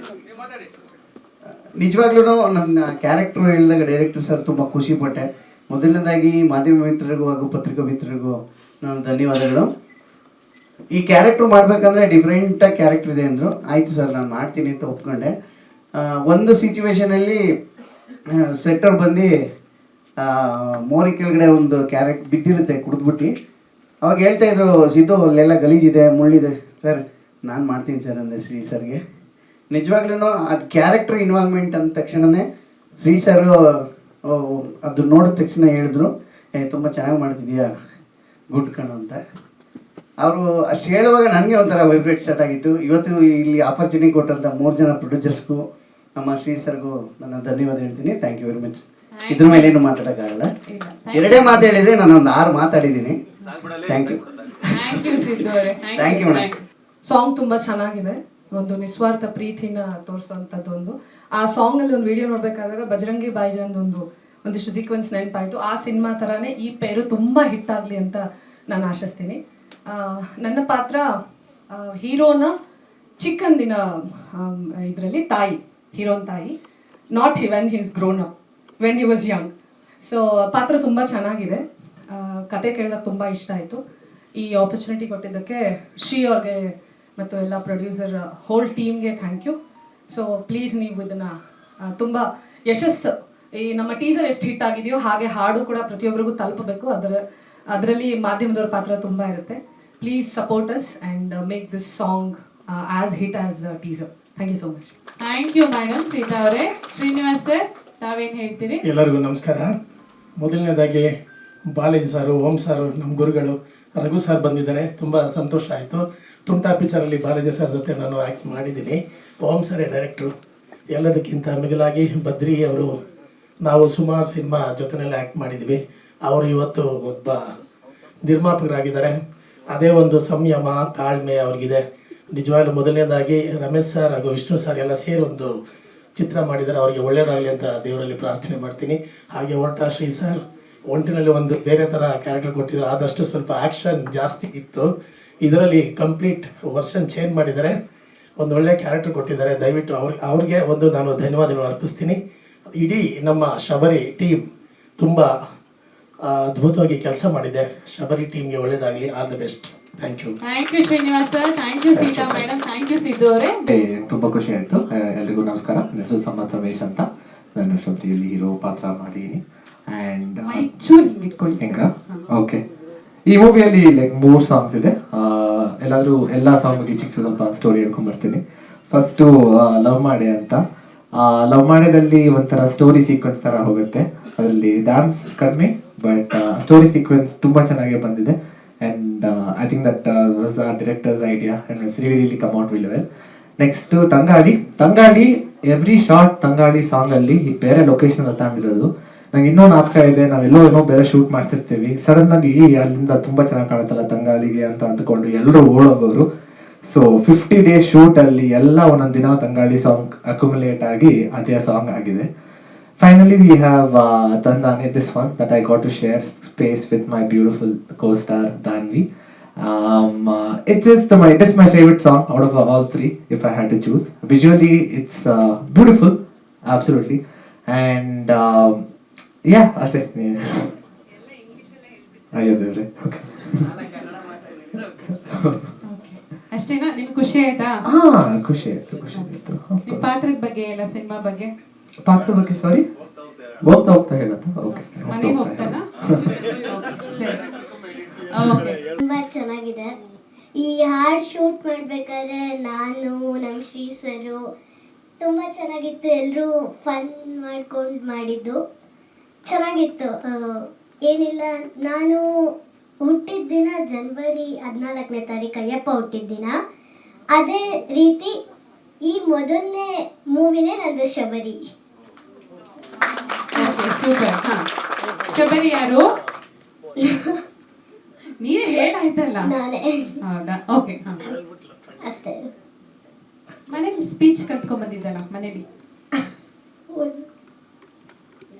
Speaker 9: ನಿಜವಾಗ್ಲೂ ನನ್ನ ಕ್ಯಾರೆಕ್ಟರ್ ಹೇಳಿದಾಗ ಡೈರೆಕ್ಟರ್ ಸರ್ ತುಂಬ ಖುಷಿ ಪಟ್ಟೆ. ಮೊದಲನೇದಾಗಿ ಮಾಧ್ಯಮ ಮಿತ್ರರಿಗೂ ಹಾಗೂ ಪತ್ರಿಕಾ ಮಿತ್ರರಿಗೂ ನಾನು ಧನ್ಯವಾದಗಳು. ಈ ಕ್ಯಾರೆಕ್ಟರ್ ಮಾಡಬೇಕಂದ್ರೆ ಡಿಫ್ರೆಂಟಾಗಿ ಕ್ಯಾರೆಕ್ಟರ್ ಇದೆ ಅಂದರು. ಆಯಿತು ಸರ್ ನಾನು ಮಾಡ್ತೀನಿ ಅಂತ ಒಪ್ಕೊಂಡೆ. ಒಂದು ಸಿಚುವೇಶನಲ್ಲಿ ಸೆಟ್ಟರ್ ಬಂದು ಮೋರಿ ಕೆಳಗಡೆ ಒಂದು ಕ್ಯಾರೆಕ್ಟರ್ ಬಿದ್ದಿರುತ್ತೆ ಕುಡಿದ್ಬಿಟ್ಟು. ಅವಾಗ ಹೇಳ್ತಾ ಇದ್ರು, ಸಿದ್ದು ಅಲ್ಲೆಲ್ಲ ಗಲೀಜಿದೆ, ಮುಳ್ಳಿದೆ. ಸರ್ ನಾನು ಮಾಡ್ತೀನಿ ಸರ್ ಅಂದೆ ಶ್ರೀ ಸರ್ಗೆ. ನಿಜವಾಗ್ಲೂ ಅದು ಕ್ಯಾರೆಕ್ಟರ್ ಇನ್ವಾಲ್ವ್ಮೆಂಟ್ ಅಂದ ತಕ್ಷಣವೇ ಶ್ರೀ ಸರ್ ಅದು ನೋಡಿದ ತಕ್ಷಣ ಹೇಳಿದ್ರು, ತುಂಬ ಚೆನ್ನಾಗಿ ಮಾಡ್ತಿದ್ಯಾ, ಗುಡ್ ಕಣು ಅಂತ. ಅವರು ಅಷ್ಟು ಹೇಳುವಾಗ ನನಗೆ ಒಂಥರ ವೈಬ್ರೇಟ್ ಸ್ಟಾರ್ಟ್ ಆಗಿತ್ತು. ಇವತ್ತು ಇಲ್ಲಿ ಆಪರ್ಚುನಿಟಿ ಕೊಟ್ಟಂಥ 3 ಜನ ಪ್ರೊಡ್ಯೂಸರ್ಸ್ಗೂ ನಮ್ಮ ಶ್ರೀ ಸರ್ಗೂ ನನ್ನ ಧನ್ಯವಾದ ಹೇಳ್ತೀನಿ. Thank you very much. ಇದ್ರ ಮೇಲೆ ಏನು ಮಾತಾಡೋಕ್ಕಾಗಲ್ಲ. 2 ಮಾತು ಹೇಳಿದ್ರೆ ನಾನು ಒಂದು 6 ಮಾತಾಡಿದ್ದೀನಿ. Thank you.
Speaker 2: Thank you Siddu ಅವರೇ.
Speaker 9: Thank you madam.
Speaker 10: ಸಾಂಗ್ ತುಂಬಾ ಚೆನ್ನಾಗಿದೆ. ಒಂದು ನಿಸ್ವಾರ್ಥ ಪ್ರೀತಿನ ತೋರಿಸುವಂಥದ್ದು ಒಂದು. ಆ ಸಾಂಗ್ ಅಲ್ಲಿ ಒಂದು ವಿಡಿಯೋ ನೋಡ್ಬೇಕಾದಾಗ ಬಜರಂಗಿ ಬಾಯ್ಜಾನ್ ಒಂದಿಷ್ಟು ಸೀಕ್ವೆನ್ಸ್ ನೆನಪಾಯ್ತು. ಆ ಸಿನಿಮಾ ತರಾನೇ ಈ ಪೇರು ತುಂಬಾ ಹಿಟ್ ಆಗ್ಲಿ ಅಂತ ನಾನು ಆಶಿಸ್ತೀನಿ. ನನ್ನ ಪಾತ್ರ ಹೀರೋನ ಚಿಕ್ಕಂದಿನ ಇದರಲ್ಲಿ ತಾಯಿ, ಹೀರೋನ್ ತಾಯಿ, not when he is grown up, when he was young. So ಪಾತ್ರ ತುಂಬ ಚೆನ್ನಾಗಿದೆ. ಕತೆ ಕೇಳಿದಾಗ ತುಂಬ ಇಷ್ಟ ಆಯಿತು. ಈ ಆಪರ್ಚುನಿಟಿ ಕೊಟ್ಟಿದ್ದಕ್ಕೆ ಶ್ರೀ ಅವ್ರಿಗೆ ಮತ್ತು ಎಲ್ಲ ಪ್ರೊಡ್ಯೂಸರ್ ಹೋಲ್ ಟೀಮ್ಗೆ ಥ್ಯಾಂಕ್ ಯು. ಸೊ ಪ್ಲೀಸ್ ನೀವು ಇದನ್ನು ತುಂಬ ಯಶಸ್ಸು, ಈ ನಮ್ಮ ಟೀಸರ್ ಎಷ್ಟು ಹಿಟ್ ಆಗಿದೆಯೋ ಹಾಗೆ ಹಾಡು ಕೂಡ ಪ್ರತಿಯೊಬ್ಬರಿಗೂ ತಲುಪಬೇಕು. ಅದರಲ್ಲಿ ಮಾಧ್ಯಮದವ್ರ ಪಾತ್ರ ತುಂಬ ಇರುತ್ತೆ. Please support us and make this song as hit as teaser. Thank you so much.
Speaker 2: Thank you madam. Sita ಅವರೇ, ಶ್ರೀನಿವಾಸ್ ಸರ್ ತಾವೇನು ಹೇಳ್ತೀರಿ?
Speaker 11: ಎಲ್ಲರಿಗೂ ನಮಸ್ಕಾರ. ಮೊದಲನೇದಾಗಿ ಬಾಲಾಜಿ ಸಾರು, ಓಂ ಸಾರು, ನಮ್ಮ ಗುರುಗಳು ರಘು ಸರ್ ಬಂದಿದ್ದಾರೆ. ತುಂಬ ಸಂತೋಷ ಆಯಿತು. ತುಂಟಾ ಪಿಕ್ಚರಲ್ಲಿ ಬಾಲಾಜಿ ಸರ್ ಜೊತೆ ನಾನು ಆ್ಯಕ್ಟ್ ಮಾಡಿದ್ದೀನಿ. ಓಂ ಸರೇ ಡೈರೆಕ್ಟ್ರು. ಎಲ್ಲದಕ್ಕಿಂತ ಮಿಗಿಲಾಗಿ ಬದ್ರಿ ಅವರು, ನಾವು ಸುಮಾರು ಸಿನಿಮಾ ಜೊತೆಯಲ್ಲಿ ಆ್ಯಕ್ಟ್ ಮಾಡಿದ್ವಿ. ಅವರು ಇವತ್ತು ಒಬ್ಬ ನಿರ್ಮಾಪಕರಾಗಿದ್ದಾರೆ. ಅದೇ ಒಂದು ಸಂಯಮ, ತಾಳ್ಮೆ ಅವ್ರಿಗಿದೆ. ನಿಜವಾಗ್ಲೂ ಮೊದಲನೇದಾಗಿ ರಮೇಶ್ ಸರ್ ಹಾಗೂ ವಿಷ್ಣು ಸರ್ ಎಲ್ಲ ಸೇರಿ ಒಂದು ಚಿತ್ರ ಮಾಡಿದ್ದಾರೆ. ಅವರಿಗೆ ಒಳ್ಳೆಯದಾಗಲಿ ಅಂತ ದೇವರಲ್ಲಿ ಪ್ರಾರ್ಥನೆ ಮಾಡ್ತೀನಿ. ಹಾಗೆ ಹೊರಟ ಶ್ರೀ ಸರ್ ಒಂಟಿನಲ್ಲಿ ಒಂದು ಬೇರೆ ಥರ ಕ್ಯಾರೆಕ್ಟರ್ ಕೊಟ್ಟಿದ್ರು. ಆದಷ್ಟು ಸ್ವಲ್ಪ ಆ್ಯಕ್ಷನ್ ಜಾಸ್ತಿ ಇತ್ತು. ಇದರಲ್ಲಿ ಕಂಪ್ಲೀಟ್ ವರ್ಷನ್ ಚೇಂಜ್ ಮಾಡಿದ್ದಾರೆ. ಒಂದು ಒಳ್ಳೆ ಕ್ಯಾರೆಕ್ಟರ್ ಕೊಟ್ಟಿದ್ದಾರೆ. ದಯವಿಟ್ಟು ಅವ್ರಿಗೆ ಒಂದು ನಾನು ಧನ್ಯವಾದಗಳು ಅರ್ಪಿಸ್ತೀನಿ. ಇಡೀ ನಮ್ಮ ಶಬರಿ ಟೀಮ್ ತುಂಬ ಅದ್ಭುತವಾಗಿ ಕೆಲಸ ಮಾಡಿದೆ. ಶಬರಿ ಟೀಮ್ಗೆ ಒಳ್ಳೇದಾಗಲಿ, all the best. Thank you.
Speaker 2: Thank you Srinivas sir, thank you Sita madam, thank you Siddu ಅವರೇ.
Speaker 12: ತುಂಬ ಖುಷಿ ಆಯಿತು. ಎಲ್ರಿಗೂ ನಮಸ್ಕಾರ. ನನ್ನ ಹೆಸರು ಸಮರ್ಥ ರಮೇಶ್ ಅಂತ. ನಾನು ಶಬರಿಯಲ್ಲಿ ಹೀರೋ ಪಾತ್ರ ಮಾಡಿದ್ದೀನಿ. ಆ್ಯಂಡ್ ಹೆಂಗ ಓಕೆ, ಈ ಮೂವಿಯಲ್ಲಿ ಲೈಕ್ 3 ಸಾಂಗ್ಸ್ ಇದೆ. ಎಲ್ಲ ಸಾಂಗ್ಗೆ ಚಿಕ್ಕ ಸ್ವಲ್ಪ ಸ್ಟೋರಿ ಹೇಳ್ಕೊಂಡ್ಬರ್ತೀನಿ. ಫಸ್ಟು ಲವ್ ಮಾಡೆ ಅಂತ. ಲವ್ ಮಾಡೇದಲ್ಲಿ ಒಂಥರ ಸ್ಟೋರಿ ಸೀಕ್ವೆನ್ಸ್ ಥರ ಹೋಗುತ್ತೆ. ಅದರಲ್ಲಿ ಡ್ಯಾನ್ಸ್ ಕಡಿಮೆ, ಬಟ್ ಸ್ಟೋರಿ ಸೀಕ್ವೆನ್ಸ್ ತುಂಬ ಚೆನ್ನಾಗಿ ಬಂದಿದೆ. And I think that was a director's idea and it's really come out well well. Next Thangadi every short Thangadi ಸಾಂಗಲ್ಲಿ ಬೇರೆ ಲೊಕೇಶನ್ ತಗೊಂಡಿರೋದು. ನಂಗೆ ಇನ್ನೂ ನಾಟಕ ಇದೆ, ನಾವೆಲ್ಲೋ ಬೇರೆ ಶೂಟ್ ಮಾಡ್ತಿರ್ತೀವಿ. ಸಡನ್ ಆಗಿ ಅಲ್ಲಿಂದ ತುಂಬ ಚೆನ್ನಾಗಿ ಕಾಣುತ್ತಲ್ಲ ತಂಗಾಳಿಗೆ ಅಂತ ಅಂದ್ಕೊಂಡು ಎಲ್ಲರೂ ಓಡೋಗೋರು. ಸೊ 50 days ಶೂಟಲ್ಲಿ ಎಲ್ಲ ಒಂದೊಂದು ದಿನ ತಂಗಾಳಿ ಸಾಂಗ್ ಅಕ್ಯುಮುಲೇಟ್ ಆಗಿ ಅದೇ ಸಾಂಗ್ ಆಗಿದೆ. Finally, we have Tandane, this one that I got to share space with my beautiful co-star Danvi. It is my favorite song out of all 3, if I had to choose. Visually, it's beautiful, absolutely, and yeah, ಅಷ್ಟೇ. ಅಯ್ಯೋ ದೇವ್ರೆ, okay.
Speaker 2: ಅಷ್ಟೇನಾ? ನಿಮ್ಗೆ ಖುಷಿ ಆಯ್ತಾ?
Speaker 12: ಖುಷಿ ಆಯ್ತು.
Speaker 2: ನಿಮ್ಮ ಪಾತ್ರದ ಬಗ್ಗೆ ಎಲ್ಲ, ಸಿನಿಮಾ ಬಗ್ಗೆ?
Speaker 12: ಪಾತ್ರ ಬಗ್ಗೆ ಸಾರಿ, ಹೋಗ್ತಾ ಹೇಳತ್ತಾ? ಓಕೆ,
Speaker 2: ಮನೆಗೆ ಹೋಗ್ತಾನಾ?
Speaker 13: ತುಂಬಾ ಚೆನ್ನಾಗಿದೆ. ಈ ಹಾಡ್ ಶೂಟ್ ಮಾಡ್ಬೇಕಾದ್ರೆ ನಾನು ನಮ್ಮ ಶ್ರೀ ಸರು ತುಂಬಾ ಚೆನ್ನಾಗಿತ್ತು. ಎಲ್ಲರೂ ಫನ್ ಮಾಡ್ಕೊಂಡು ಮಾಡಿದ್ದು ಚೆನ್ನಾಗಿತ್ತು. ಏನಿಲ್ಲ, ನಾನು ಹುಟ್ಟಿದ ದಿನ ಜನವರಿ 14ನೇ ತಾರೀಕು, ಅಯ್ಯಪ್ಪ ಹುಟ್ಟಿದ ದಿನ. ಅದೇ ರೀತಿ ಈ ಮೊದಲನೇ ಮೂವಿನೇ ನಂದು ಶಬರಿ.
Speaker 2: ಶಬರಿ ಯಾರು? ನೀನೇ ಹೇಳಾಯ್ತಲ್ಲ.
Speaker 13: ನಾನೇ.
Speaker 2: ಹೌದಾ? ಓಕೆ,
Speaker 13: ಅಷ್ಟೇ.
Speaker 2: ಮನೇಲಿ ಸ್ಪೀಚ್ ಕಲ್ತ್ಕೊಂಡ್ ಬಂದಿದ್ದಲ್ಲ ಮನೇಲಿ?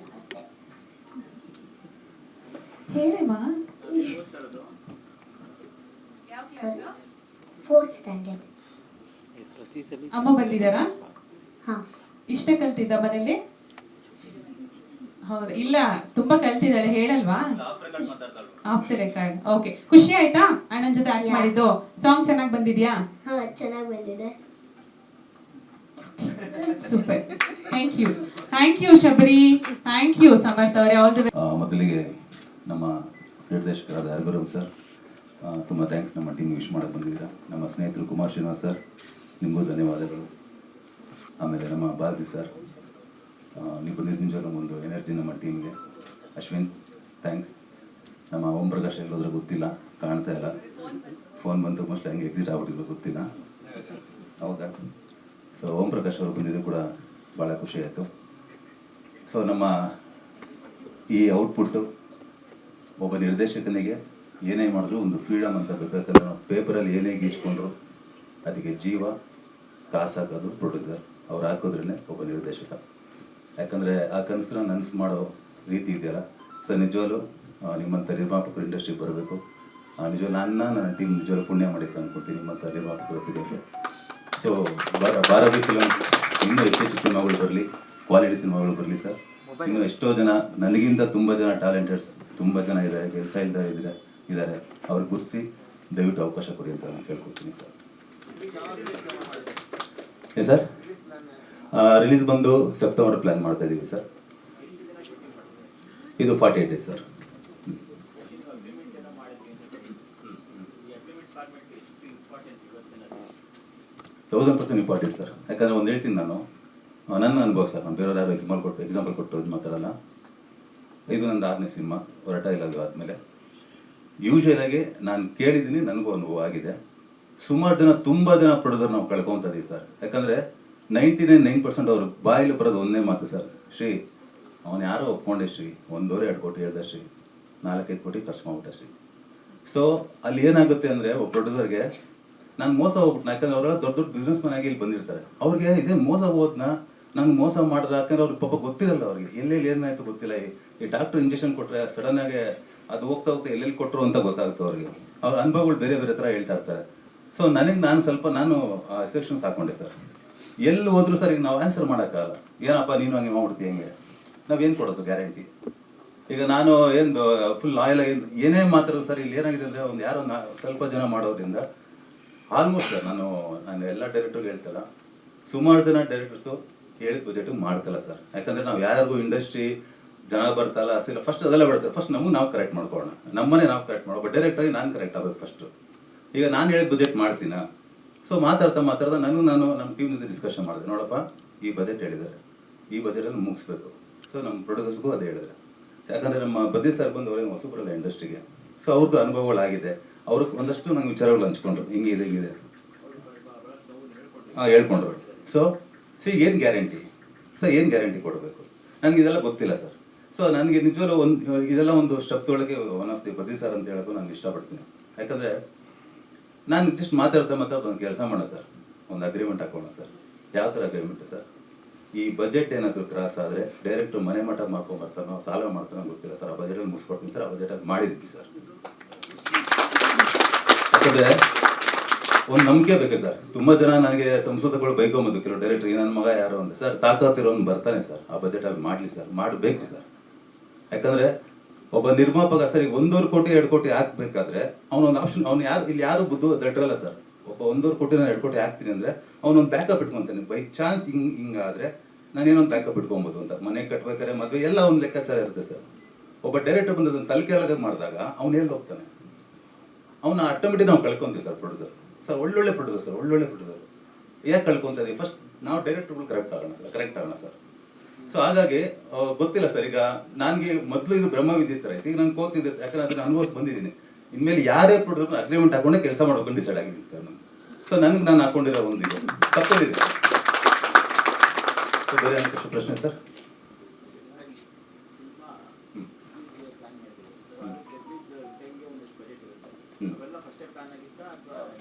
Speaker 2: ಹೇಳಮ್ಮ.
Speaker 13: 4th standard.
Speaker 2: ಅಮ್ಮ ಬಂದಿದ್ದಾರಾ? ಇಷ್ಟ ಕಲ್ತಿದ್ದ ಮನೇಲಿ? ಹೌದಾ? ಇಲ್ಲ, ತುಂಬಾ ಕಲ್ತಿದ್ದಾಳೆ, ಹೇಳಲ್ವಾ? Off the record. ಓಕೆ, ಖುಷಿ ಆಯ್ತಾ ಅಣ್ಣನ ಜೊತೆ ಆಕ್ಟ್ ಮಾಡಿದ್ದು? ಸಾಂಗ್ ಚೆನ್ನಾಗಿ ಬಂದಿದ್ಯಾ?
Speaker 13: ಚೆನ್ನಾಗಿ ಬಂದಿದೆ.
Speaker 2: Super, thank you Shabari, thank you Samarth ಅವರೇ. ಆಲ್ ದಿ
Speaker 5: ಮೊದಲಿಗೆ ನಮ್ಮ ನಿರ್ದೇಶಕರಾದ ಹರಗುರಂ ಸರ್, ತುಂಬ ಥ್ಯಾಂಕ್ಸ್. ನಮ್ಮ ಟೀಮ್ ವಿಶ್ ಮಾಡಕ್ಕೆ ಬಂದಿದ್ದೀರಾ. ನಮ್ಮ ಸ್ನೇಹಿತರು ಕುಮಾರ್ ಶ್ರೀನಿವಾಸ್ ಸರ್, ನಿಮಗೂ ಧನ್ಯವಾದಗಳು. ಆಮೇಲೆ ನಮ್ಮ ಭಾರತಿ ಸರ್, ನೀವು ಬಂದಿದ್ದು ನಿಜವಾಗ್ಲೂ ಒಂದು ಎನರ್ಜಿ ನಮ್ಮ ಟೀಮ್ಗೆ. ಅಶ್ವಿನ್ ಥ್ಯಾಂಕ್ಸ್. ನಮ್ಮ ಓಂ ಪ್ರಕಾಶ್ ಎಲ್ಲೋದ್ರೆ ಗೊತ್ತಿಲ್ಲ, ಕಾಣ್ತಾ ಇಲ್ಲ. ಫೋನ್ ಬಂತು, ಮೋಸ್ಟ್ ಹಂಗೆ ಎಕ್ಸಿಟ್ ಆಗ್ಬಿಟ್ಟಿಲ್ಲ, ಗೊತ್ತಿಲ್ಲ. ಹೌದಾ? ಸೊ ಓಂ ಪ್ರಕಾಶ್ ಅವರು ಬಂದಿದ್ದು ಕೂಡ ಭಾಳ ಖುಷಿ ಆಯಿತು. ಸೊ ನಮ್ಮ ಈ ಔಟ್ಪುಟ್ಟು ಒಬ್ಬ ನಿರ್ದೇಶಕನಿಗೆ ಏನೇ ಮಾಡಿದ್ರು ಒಂದು ಫ್ರೀಡಮ್ ಅಂತ ಬೇಕಾದ್ರೆ ನಾವು ಪೇಪರಲ್ಲಿ ಏನೇ ಗೀಚ್ಕೊಂಡ್ರು ಅದಕ್ಕೆ ಜೀವ ಕಾಸು ಹಾಕೋದು ಪ್ರೊಡ್ಯೂಸರ್. ಅವ್ರು ಹಾಕೋದ್ರೇ ಒಬ್ಬ ನಿರ್ದೇಶಕ. ಯಾಕಂದರೆ ಆ ಕನಸನ್ನ ನನಸು ಮಾಡೋ ರೀತಿ ಇದೆಯಲ್ಲ. ಸೊ ನಿಜವಾಗ್ಲೂ ನಿಮ್ಮಂಥ ನಿರ್ಮಾಪಕರು ಇಂಡಸ್ಟ್ರಿಗೆ ಬರಬೇಕು. ನಿಜವಾಗ್ಲೂ ನನ್ನ ಟೀಮ್ ನಿಜವಾಗ್ಲೂ ಪುಣ್ಯ ಮಾಡಿತ್ತು ಅಂದ್ಕೊಳ್ತೀನಿ ನಿಮ್ಮಂಥ ನಿರ್ಮಾಪಕರು ಸಿಗೋಕ್ಕೆ. ಸೊ ಬಾರವಿ ಫಿಲಮ್ ಇನ್ನೂ ಹೆಚ್ಚೆಚ್ಚು ಸಿನಿಮಾಗಳು ಬರಲಿ, ಕ್ವಾಲಿಟಿ ಸಿನಿಮಾಗಳು ಬರಲಿ ಸರ್. ಇನ್ನು ಎಷ್ಟೋ ಜನ ನನಗಿಂತ ತುಂಬ ಜನ ಟ್ಯಾಲೆಂಟೆಡ್ಸ್ ತುಂಬ ಜನ ಇದ್ದಾರೆ, ಕೆಲಸ ಇದ್ದಾರೆ. ಅವ್ರಿಗೆ ಗುರುತಿಸಿ ದಯವಿಟ್ಟು ಅವಕಾಶ ಕೊಡಿ ಅಂತ ನಾನು ಕೇಳ್ಕೊಡ್ತೀನಿ ಸರ್. ಸರ್ ರಿಲೀಸ್ ಬಂದು ಸೆಪ್ಟೆಂಬರ್ ಪ್ಲ್ಯಾನ್ ಮಾಡ್ತಾ ಇದ್ದೀವಿ ಸರ್. ಇದು 48 days ಸರ್. Important sir. ಯಾಕಂದರೆ ಒಂದು ಹೇಳ್ತೀನಿ ನಾನು, ನನ್ನ ಅನುಭವ ಸರ್. ನಾನು ಬೇರೆಯವ್ರು ಯಾರು ಎಕ್ಸಾಂಪಲ್ ಕೊಟ್ಟು ಇದು ಮಾತಾಡಲ್ಲ. ಇದು ನಂದು 6ನೇ ಸಿನಿಮಾ, ಹೊರಟ ಇಲ್ಲ ಆದಮೇಲೆ. ಯೂಶ್ವಲಾಗಿ ನಾನು ಕೇಳಿದ್ದೀನಿ, ನನಗೂ ಅನುಭವ ಆಗಿದೆ. ಸುಮಾರು ಜನ, ತುಂಬ ಜನ ಪ್ರೊಡ್ಯೂಸರ್ ನಾವು ಕಳ್ಕೊತಾ ಇದ್ದೀವಿ ಸರ್. ಯಾಕಂದರೆ 99% ಅವರು ಬಾಯಲ್ಲಿ ಬರೋದು ಒಂದೇ ಮಾತು ಸರ್, ಶ್ರೀ ಅವನು ಯಾರೋ ಒಪ್ಕೊಂಡೆ ಶ್ರೀ, 1-2 ಕೋಟಿ ಹೇಳ್ದ ಶ್ರೀ, 4-5 ಕೋಟಿ ಖರ್ಚು ಮಾಡ್ಬಿಟ್ಟ ಶ್ರೀ. ಸೊ ಅಲ್ಲಿ ಏನಾಗುತ್ತೆ ಅಂದರೆ ಒಬ್ಬ ಪ್ರೊಡ್ಯೂಸರ್ಗೆ ನಾನು ಮೋಸ ಹೋಗ್ಬಿಟ್ಟು, ಯಾಕಂದ್ರೆ ಅವರೆಲ್ಲ ದೊಡ್ಡ ದೊಡ್ಡ ಬಿಸ್ನೆಸ್ ಮನ್ ಆಗಿ ಇಲ್ಲಿ ಬಂದಿರ್ತಾರೆ. ಅವ್ರಿಗೆ ಇದೇ ಮೋಸ ಹೋದ್ನ ನಾನು ಮೋಸ ಮಾಡಿದ್ರೆ, ಯಾಕಂದ್ರೆ ಅವ್ರಿಗೆ ಪಾಪ ಗೊತ್ತಿರಲ್ಲ, ಅವ್ರಿಗೆ ಎಲ್ಲೆಲ್ಲಿ ಏನಾಯ್ತು ಗೊತ್ತಿಲ್ಲ. ಈ ಡಾಕ್ಟರ್ ಇಂಜೆಕ್ಷನ್ ಕೊಟ್ಟರೆ ಸಡನ್ ಆಗಿ ಅದು ಹೋಗ್ತಾ ಎಲ್ಲೆಲ್ಲಿ ಕೊಟ್ಟರು ಅಂತ ಗೊತ್ತಾಗುತ್ತೆ ಅವ್ರಿಗೆ. ಅವ್ರ ಅನುಭವಗಳು ಬೇರೆ ಬೇರೆ ಥರ ಹೇಳ್ತಾ ಇರ್ತಾರೆ. ಸೊ ನಾನು ಎಕ್ಸೆಪ್ಷನ್ಸ್ ಹಾಕೊಂಡೆ ಸರ್. ಎಲ್ಲಿ ಹೋದ್ರು ಸರ್ ಈಗ ನಾವು ಆನ್ಸರ್ ಮಾಡೋಕ್ಕಾಗಲ್ಲ. ಏನಪ್ಪ ನೀನು ಹಂಗೆ ಮಾಡ್ಬಿಡ್ತೀವಿ, ಹೆಂಗೆ ನಾವೇನು ಕೊಡೋದು ಗ್ಯಾರಂಟಿ?
Speaker 14: ಈಗ ನಾನು ಏನು ಫುಲ್ ಲಾಯಲ್ ಆಗಿ ಏನೇ ಮಾತಾಡೋದು ಸರ್, ಇಲ್ಲಿ ಏನಾಗಿದೆ ಅಂದರೆ ಒಂದು ಯಾರೋ ಸ್ವಲ್ಪ ಜನ ಮಾಡೋದ್ರಿಂದ ಆಲ್ಮೋಸ್ಟ್ ನಾನು ಎಲ್ಲ ಡೈರೆಕ್ಟರ್ಗೆ ಹೇಳ್ತಲ್ಲ, ಸುಮಾರು ಜನ ಡೈರೆಕ್ಟರ್ಸು ಹೇಳಿದ ಬಜೆಟ್ ಮಾಡ್ತಲ್ಲ ಸರ್. ಯಾಕಂದರೆ ನಾವು ಯಾರಿಗೂ ಇಂಡಸ್ಟ್ರಿ ಜನ ಬರ್ತಲ್ಲ ಅಸಿಲ್ಲ ಫಸ್ಟ್ ಅದೆಲ್ಲ ಬಿಡುತ್ತೆ. ಫಸ್ಟ್ ನಮಗೆ ನಾವು ಕರೆಕ್ಟ್ ಮಾಡ್ಕೊಳ್ಳೋಣ, ನಮ್ಮನೆ ನಾವು ಕರೆಕ್ಟ್ ಮಾಡೋ. ಬಟ್ ಡೈರೆಕ್ಟಾಗಿ ನಾನು ಕರೆಕ್ಟ್ ಆಗಬೇಕು ಫಸ್ಟು. ಈಗ ನಾನು ಹೇಳಿದ ಬಜೆಟ್ ಮಾಡ್ತೀನ. ಸೊ ಮಾತಾಡ್ತಾ ನಾನು ನಮ್ಮ ಟೀಮ್ ಜೊತೆ ಡಿಸ್ಕಷನ್ ಮಾಡಿದೆ. ನೋಡಪ್ಪ, ಈ ಬಜೆಟ್ ಹೇಳಿದ್ದಾರೆ, ಈ ಬಜೆಟನ್ನು ಮುಗಿಸ್ಬೇಕು. ಸೊ ನಮ್ಮ ಪ್ರೊಡ್ಯೂಸರ್ಸ್ಗೂ ಅದೇ ಹೇಳಿದ್ರೆ, ಯಾಕಂದರೆ ನಮ್ಮ ಬದ್ರಿ ಸರ್ ಬಂದು ಅವ್ರೇನು ಹೊಸಬರಲ್ಲ ಇಂಡಸ್ಟ್ರಿಗೆ. ಸೊ ಅವ್ರಿಗೂ ಅನುಭವಗಳಾಗಿದೆ. ಅವ್ರಿಗೆ ಒಂದಷ್ಟು ನಂಗೆ ವಿಚಾರಗಳು ಹಂಚ್ಕೊಂಡ್ರು, ಹಿಂಗಿದೆ ಹೇಳ್ಕೊಂಡ್ರು. ಸೊ ಏನು ಗ್ಯಾರಂಟಿ ಸರ್, ಏನು ಗ್ಯಾರಂಟಿ ಕೊಡಬೇಕು? ನನಗೆ ಇದೆಲ್ಲ ಗೊತ್ತಿಲ್ಲ ಸರ್. ಸೊ ನನಗೆ ನಿಜವಲ್ಲೂ ಇದೆಲ್ಲ ಒಂದು ಶಬ್ದೊಳಗೆ one of the Badri sir ಅಂತ ಹೇಳೋದು ನಾನು ಇಷ್ಟಪಡ್ತೀನಿ. ಯಾಕಂದರೆ ನಾನು ಇಷ್ಟಿಷ್ಟು ಮಾತಾಡ್ತಾ ಒಂದು ಕೆಲಸ ಮಾಡೋಣ ಸರ್, ಒಂದು ಅಗ್ರಿಮೆಂಟ್ ಹಾಕೋಣ ಸರ್. ಯಾವ ಥರ ಅಗ್ರಿಮೆಂಟ್ ಸರ್? ಈ ಬಜೆಟ್ ಏನಾದರೂ ಕ್ರಾಸ್ ಆದರೆ ಡೈರೆಕ್ಟ್ ಮನೆ ಮಠ ಮಾಡ್ಕೊಂಬರ್ತಾನೋ ಸಾಲ ಮಾಡ್ತಾನೋ ಗೊತ್ತಿಲ್ಲ ಸರ್. ಆ ಬಜೆಟಲ್ಲಿ ಮುಗಿಸ್ಕೊಡ್ತೀನಿ ಸರ್. ಆ ಬಜೆಟಲ್ಲಿ ಮಾಡಿದ್ವಿ ಸರ್. ಯಾಕಂದರೆ ಒಂದು ನಂಬಿಕೆ ಬೇಕು ಸರ್. ತುಂಬ ಜನ ನನಗೆ ಸಂಸ್ಕೃತಗಳು ಬೈಕೊಂಬೋದು, ಕೆಲವು ಡೈರೆಕ್ಟ್ರಿಗೆ ನನ್ನ ಮಗ ಯಾರು ಅಂತ. ಸರ್ ತಾಕತ್ತಿರೋನು ಬರ್ತಾನೆ ಸರ್, ಆ ಬಜೆಟಲ್ಲಿ ಮಾಡಲಿ ಸರ್, ಮಾಡಬೇಕು ಸರ್. ಯಾಕಂದರೆ ಒಬ್ಬ ನಿರ್ಮಾಪಕ ಸರ್ ಈಗ 1.5 ಕೋಟಿ 2 ಕೋಟಿ ಹಾಕ್ಬೇಕಾದ್ರೆ ಅವನೊಂದು ಆಪ್ಷನ್, ಅವ್ನು ಇಲ್ಲಿ ಯಾರು ದಡ್ರಲ್ಲ ಸರ್. ಒಬ್ಬ 1.5 ಕೋಟಿ 2 ಕೋಟಿ ಹಾಕ್ತೀನಿ ಅಂದರೆ ಅವನೊಂದು ಬ್ಯಾಕಪ್ ಇಟ್ಕೊತಾನೆ. ಬೈ ಚಾನ್ಸ್ ಹಿಂಗಾದ್ರೆ ನಾನೇನೊಂದು ಬ್ಯಾಕಪ್ ಇಟ್ಕೊಬೋದು ಅಂತ. ಮನೆ ಕಟ್ಬೇಕಾದ್ರೆ ಮದುವೆ ಎಲ್ಲ ಒಂದು ಲೆಕ್ಕಾಚಾರ ಇರುತ್ತೆ ಸರ್. ಒಬ್ಬ ಡೈರೆಕ್ಟರ್ ಬಂದು ಅದನ್ನು ತಲೆ ಕೆಳಗೆ ಮಾಡಿದಾಗ ಅವ್ನು ಎಲ್ಲಿ ಹೋಗ್ತಾನೆ? ಅವನ್ನ ಆಟೋಮೆಟಿಕ್ ನಾವು ಕಳ್ಕೊಂತೀವಿ ಸರ್. ಪ್ರೊಡ್ಯೂಸರ್ ಸರ್ ಒಳ್ಳೊಳ್ಳೆ ಪ್ರೊಡ್ಯೂಸರ್, ಯಾಕೆ ಕಳ್ಕೊತಾ ಇದೀವಿ? ಫಸ್ಟ್ ನಾವು ಡೈರೆಕ್ಟರ್ಗಳು ಕರೆಕ್ಟ್ ಆಗೋಣ ಸರ್. ಸೊ ಹಾಗಾಗಿ ಗೊತ್ತಿಲ್ಲ ಸರ್. ಈಗ ನನಗೆ ಮೊದಲು ಇದು ಬ್ರಹ್ಮವಿದ್ಯೆ ಥರ ಇತ್ತು, ಈಗ ನಾನು ಕೋತಿದ್ದೆ. ಯಾಕಂದ್ರೆ ಅದನ್ನ ಅನುಭವಿಸಿ ಬಂದಿದ್ದೀನಿ. ಇನ್ಮೇಲೆ ಯಾರೇ ಪ್ರೊಡ್ಯೂಸರ್ ಅಗ್ರಿಮೆಂಟ್ ಹಾಕೊಂಡೆ ಕೆಲಸ ಮಾಡ್ಕೊಂಡು ಡಿಸೈಡ್ ಆಗಿದ್ದೀನಿ ಸರ್ ನಾನು. ಸೊ ನನಗೆ ನಾನು ಹಾಕೊಂಡಿರೋ ಒಂದು ಇದು ತಪ್ಪೇನಿದೆ. ಸೊ ಬೇರೆ ಏನು ಪ್ರಶ್ನೆ ಸರ್?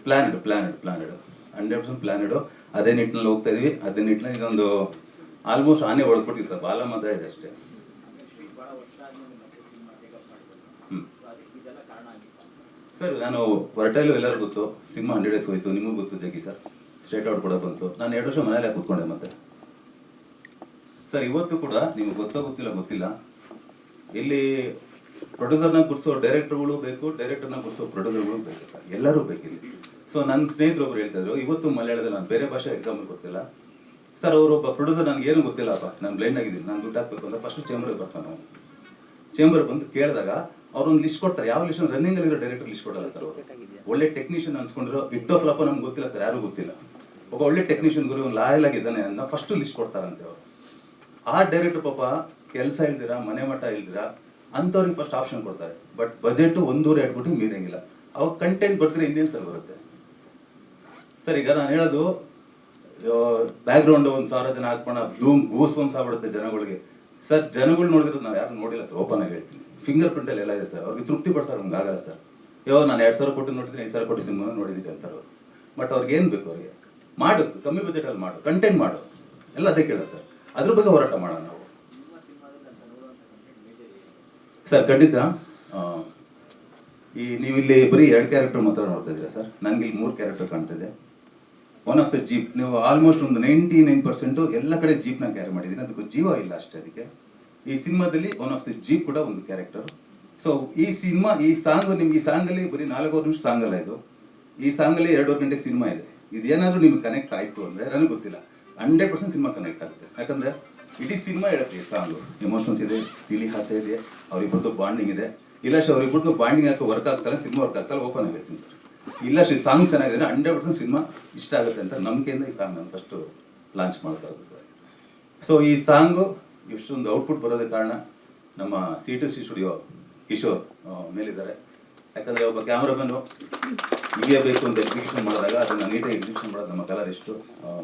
Speaker 14: Planned 100% planned. ಅದೇ ನಿಟ್ಟಿನಲ್ಲಿ ಹೋಗ್ತಾ ಇದೀವಿ. ಅದೇ ನಿಟ್ಟಿನಲ್ಲಿ ಇದೊಂದು ಆಲ್ಮೋಸ್ಟ್ ಆನೆ ಹೊಡೆದ್ಬಿಟ್ಟಿವಿ ಸರ್. ಬಾಲ ಮಾತ್ರ ಇದೆ ಅಷ್ಟೇ. ಸರ್ ನಾನು ಹೊರಟಲ್ಲೂ ಎಲ್ಲರಿಗೂ ಗೊತ್ತು, ಸಿನಿಮಾ 100 days ಹೋಯ್ತು. ನಿಮಗೂ ಗೊತ್ತು ಜಗ್ಗಿ ಸರ್, ಸ್ಟ್ರೇಟ್ ಔಟ್ ಕೂಡ ಬಂತು. ನಾನು 2 ವರ್ಷ ಮನೇಲೆ ಕೂತ್ಕೊಂಡೆ ಮತ್ತೆ ಸರ್. ಇವತ್ತು ಕೂಡ ನಿಮ್ಗೆ ಗೊತ್ತಿಲ್ಲ, ಇಲ್ಲಿ ಪ್ರೊಡ್ಯೂಸರ್ನ ಕೂರಿಸೋ ಡೈರೆಕ್ಟರ್ಗಳು ಬೇಕು, ಡೈರೆಕ್ಟರ್ನ ಕೂರಿಸೋ ಪ್ರೊಡ್ಯೂಸರ್ಗಳು ಬೇಕು ಸರ್. ಎಲ್ಲರೂ ಬೇಕಿಲ್ಲಿ. ಸೊ ನನ್ನ ಸ್ನೇಹಿತರು ಒಬ್ರು ಹೇಳ್ತಾ ಇದ್ರು, ಇವತ್ತು ಮಲಯಾಳದಲ್ಲಿ ನಾನು ಬೇರೆ ಭಾಷೆ ಎಕ್ಸಾಂಪಲ್ ಗೊತ್ತಿಲ್ಲ ಸರ್. ಅವರೊಬ್ಬ ಪ್ರೊಡ್ಯೂಸರ್ ನನಗೆ ಏನು ಗೊತ್ತಿಲ್ಲಪ್ಪ, ನಾನು ಬ್ಲೈಂಡ್ ಆಗಿದ್ದೀನಿ, ನಾನು ದುಡ್ಡು ಹಾಕ್ಬೇಕು ಅಂತ ಫಸ್ಟ್ ಚೇಂಬರ್ಗೆ ಬರ್ತಾನೆ. ನಾವು ಚೇಂಬರ್ ಬಂದು ಕೇಳಿದಾಗ ಅವ್ರೊಂದು ಲಿಸ್ಟ್ ಕೊಡ್ತಾರೆ. ಯಾವ ಲಿಸ್ಟ್? ರನ್ನಿಂಗ್ ಅಲ್ಲಿರೋ ಡೈರೆಕ್ಟರ್ ಲಿಸ್ಟ್ ಕೊಡಲ್ಲ ಸರ್. ಅವರು ಒಳ್ಳೆ ಟೆಕ್ನಿಷಿಯನ್ ಅನ್ಸ್ಕೊಂಡಿರೋ ಇಟ್ಟೋ ಫ್ಲಾಪ ನಮ್ಗೆ ಗೊತ್ತಿಲ್ಲ ಸರ್, ಯಾರು ಗೊತ್ತಿಲ್ಲ. ಒಬ್ಬ ಒಳ್ಳೆ ಟೆಕ್ನಿಷಿಯನ್ ಗುರು ಒಂದು ಲಾಯಲ್ ಆಗಿದ್ದಾನೆ ಅಂತ ಫಸ್ಟ್ ಲಿಸ್ಟ್ ಕೊಡ್ತಾರಂತೆ ಅವರು. ಆ ಡೈರೆಕ್ಟರ್ ಪಾಪ ಕೆಲಸ ಇಲ್ದಿರಾ, ಮನೆ ಮಠ ಇಲ್ದಿರಾ ಅಂಥವ್ರಿಗೆ ಫಸ್ಟ್ ಆಪ್ಷನ್ ಕೊಡ್ತಾರೆ. ಬಟ್ ಬಜೆಟ್ 1.5-2 ಕೋಟಿ ಮೀರಂಗಿಲ್ಲ. ಅವಾಗ ಕಂಟೆಂಟ್ ಬರ್ತಾರೆ, ಇಂಡಿಯನ್ ಸರ್ ಬರುತ್ತೆ ಸರ್. ಈಗ ನಾನು ಹೇಳೋದು ಬ್ಯಾಕ್ಗ್ರೌಂಡ್ 1,000 ಜನ ಹಾಕ್ಕೊಂಡು ಗೂಸ್ ಬಂಪ್ಸ್ ಆಗ್ಬಿಡುತ್ತೆ ಜನಗಳಿಗೆ ಸರ್. ಜನಗಳು ನೋಡಿದ್ರೆ ನಾವು ಯಾರು ನೋಡಿಲ್ಲ ಸರ್, ಓಪನ್ ಆಗಿ ಹೇಳ್ತೀನಿ. ಫಿಂಗರ್ ಪ್ರಿಂಟಲ್ಲಿ ಎಲ್ಲ ಇದೆ ಸರ್. ಅವ್ರಿಗೆ ತೃಪ್ತಿ ಪಡ್ತಾರೆ, ನಮ್ಗೆ ಆಗಲ್ಲ ಸರ್. ನಾನು 2,000 ಕೋಟಿ ನೋಡಿದ್ದೀನಿ, 5,000 ಕೋಟಿ ಸಿನಿಮಾ ನೋಡಿದ್ದೀನಿ ಅಂತಾರೆ ಅವರು. ಬಟ್ ಅವ್ರಿಗೆ ಏನು ಬೇಕು? ಅವ್ರಿಗೆ ಮಾಡು, ಕಮ್ಮಿ ಬಜೆಟಲ್ಲಿ ಮಾಡು, ಕಂಟೆಂಟ್ ಮಾಡು, ಎಲ್ಲ ಅದೇ ಕೇಳ ಸರ್. ಅದ್ರ ಬಗ್ಗೆ ಹೋರಾಟ ಮಾಡೋಣ ನಾವು ಸರ್. ಖಂಡಿತ. ಈ ನೀವಿಲ್ಲಿ ಬರೀ 2 ಕ್ಯಾರೆಕ್ಟರ್ ಮಾತ್ರ ನೋಡ್ತಾ ಇದ್ದೀರಾ ಸರ್. ನನಗೆ ಇಲ್ಲಿ 3 ಕ್ಯಾರೆಕ್ಟರ್ ಕಾಣ್ತಿದೆ. One of the jeep. ನೀವು ಆಲ್ಮೋಸ್ಟ್ ಒಂದು 99% ಎಲ್ಲ ಕಡೆ ಜೀಪ್ನ ಕ್ಯಾರಿ ಮಾಡಿದ್ದೀನಿ. ಅದಕ್ಕೂ ಜೀವ ಇಲ್ಲ ಅಷ್ಟೇ ಅದಕ್ಕೆ. ಈ ಸಿನಿಮಾದಲ್ಲಿ ಒನ್ ಆಫ್ ದ ಜೀಪ್ ಕೂಡ ಒಂದು ಕ್ಯಾರೆಕ್ಟರ್. ಸೊ ಈ ಸಿನಿಮಾ, ಈ ಸಾಂಗ್ ನಿಮ್ಗೆ, ಈ ಸಾಂಗಲ್ಲಿ ಬರೀ 4 ನಿಮಿಷ ಸಾಂಗ್ ಅಲ್ಲ ಇದು. ಈ ಸಾಂಗಲ್ಲಿ 2.5 ಗಂಟೆ ಸಿನಿಮಾ ಇದೆ. ಇದೇನಾದರೂ ನಿಮ್ಗೆ ಕನೆಕ್ಟ್ ಆಯಿತು ಅಂದರೆ ನನಗೆ ಗೊತ್ತಿಲ್ಲ, 100% ಸಿನಿಮಾ ಕನೆಕ್ಟ್ ಆಗುತ್ತೆ. ಯಾಕಂದರೆ ಇಡೀ ಸಿನಿಮಾ ಹೇಳುತ್ತೆ. ಈ ಸಾಂಗು ಎಮೋಷನ್ಸ್ ಇದೆ, ತಿಳಿ ಹಾಸ್ಯ ಇದೆ, ಅವರಿಬ್ಬರದ್ದು ಬಾಂಡಿಂಗ್ ಇದೆ. ಇಲ್ಲ ಶ್ರೀ ಅವರಿಬ್ಬರದ್ದು ಬಾಂಡಿಂಗ್ ಹಾಕಿ ವರ್ಕ್ ಆಗ್ತಾರೆ, ಸಿನಿಮಾ ವರ್ಕ್ ಆಗ್ತಾರೆ, ಓಪನ್ ಆಗಿರ್ತೀನಿ ಸರ್. ಇಲ್ಲ ಶ್ರೀ ಸಾಂಗ್ ಚೆನ್ನಾಗಿದೆ, 100% ಸಿನಿಮಾ ಇಷ್ಟ ಆಗುತ್ತೆ ಅಂತ ನಂಬಿಕೆಯಿಂದ ಈ ಸಾಂಗ್ ನಾನು ಫಸ್ಟು ಲಾಂಚ್ ಮಾಡ್ತಾ ಇದ್ದೆ ಸರ್. ಸೊ ಈ ಸಾಂಗು ಇಷ್ಟೊಂದು ಔಟ್ಪುಟ್ ಬರೋದಕ್ಕೆ ಕಾರಣ ನಮ್ಮ C2C ಸ್ಟುಡಿಯೋ ಕಿಶೋರ್ ಮೇಲಿದ್ದಾರೆ. ಯಾಕಂದರೆ ಒಬ್ಬ ಕ್ಯಾಮ್ರಾಮನ್ನು ಹೀಗೆ ಬೇಕು ಅಂತ ಎಕ್ಸಿಕ್ಯೂಷನ್ ಮಾಡಿದಾಗ ಅದನ್ನು ನೀಟಾಗಿ ಎಕ್ಸಿಕ್ಯೂಷನ್ ಮಾಡೋದು ನಮ್ಮ ಕಲರಿಸ್ಟು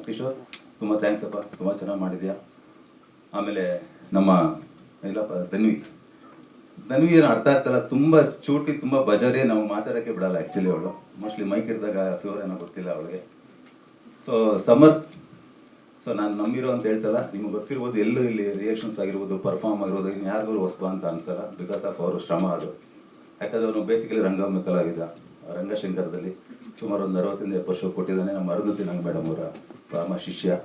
Speaker 14: ಕಿಶೋರ್. ತುಂಬ ಥ್ಯಾಂಕ್ಸ್ ಅಪ್ಪ, ತುಂಬ ಚೆನ್ನಾಗಿ ಮಾಡಿದ್ಯಾ. ಆಮೇಲೆ ನಮ್ಮ ಇಲ್ಲಪ್ಪ ಧನ್ವಿ ಏನು ಅರ್ಥ ಆಗ್ತಲ್ಲ, ತುಂಬ ಚೂಟಿ, ತುಂಬ ಬಜಾರಿ, ನಾವು ಮಾತಾಡೋಕ್ಕೆ ಬಿಡಲ್ಲ ಆ್ಯಕ್ಚುಲಿ. ಅವಳು ಮೋಸ್ಟ್ಲಿ ಮೈಕ್ ಹಿಡಿದಾಗ ಫ್ಯೂರ್ ಏನೋ ಗೊತ್ತಿಲ್ಲ ಅವಳಿಗೆ. ಸೊ ಸಮರ್ಥ್, ಸೊ ನಾನು ನಂಬಿರೋ ಅಂತ ಹೇಳ್ತಲ್ಲ, ನಿಮ್ಗೆ ಗೊತ್ತಿರ್ಬೋದು, ಎಲ್ಲೂ ಇಲ್ಲಿ ರಿಯಾಕ್ಷನ್ಸ್ ಆಗಿರ್ಬೋದು, ಪರ್ಫಾರ್ಮ್ ಆಗಿರ್ಬೋದು, ಇನ್ನು ಯಾರಿಗೂ ಹೊಸಬ ಅಂತ ಅನ್ಸಲ್ಲ. ಬಿಕಾಸ್ ಆಫ್ ಅವರು ಶ್ರಮ ಅದು. ಯಾಕಂದರೆ ಅವನು ಬೇಸಿಕಲಿ ರಂಗಭೂಮಿ ಕಲಾವಿದ. ರಂಗಶಂಕರದಲ್ಲಿ ಸುಮಾರು ಒಂದು 60-70 ಶೋ ಕೊಟ್ಟಿದ್ದಾನೆ. ನಮ್ಮ ಅರುಂಧತಿ ನಂಗ ಮೇಡಮ್ ಅವರ ಪ್ರಾಮ ಶಿಷ್ಯ.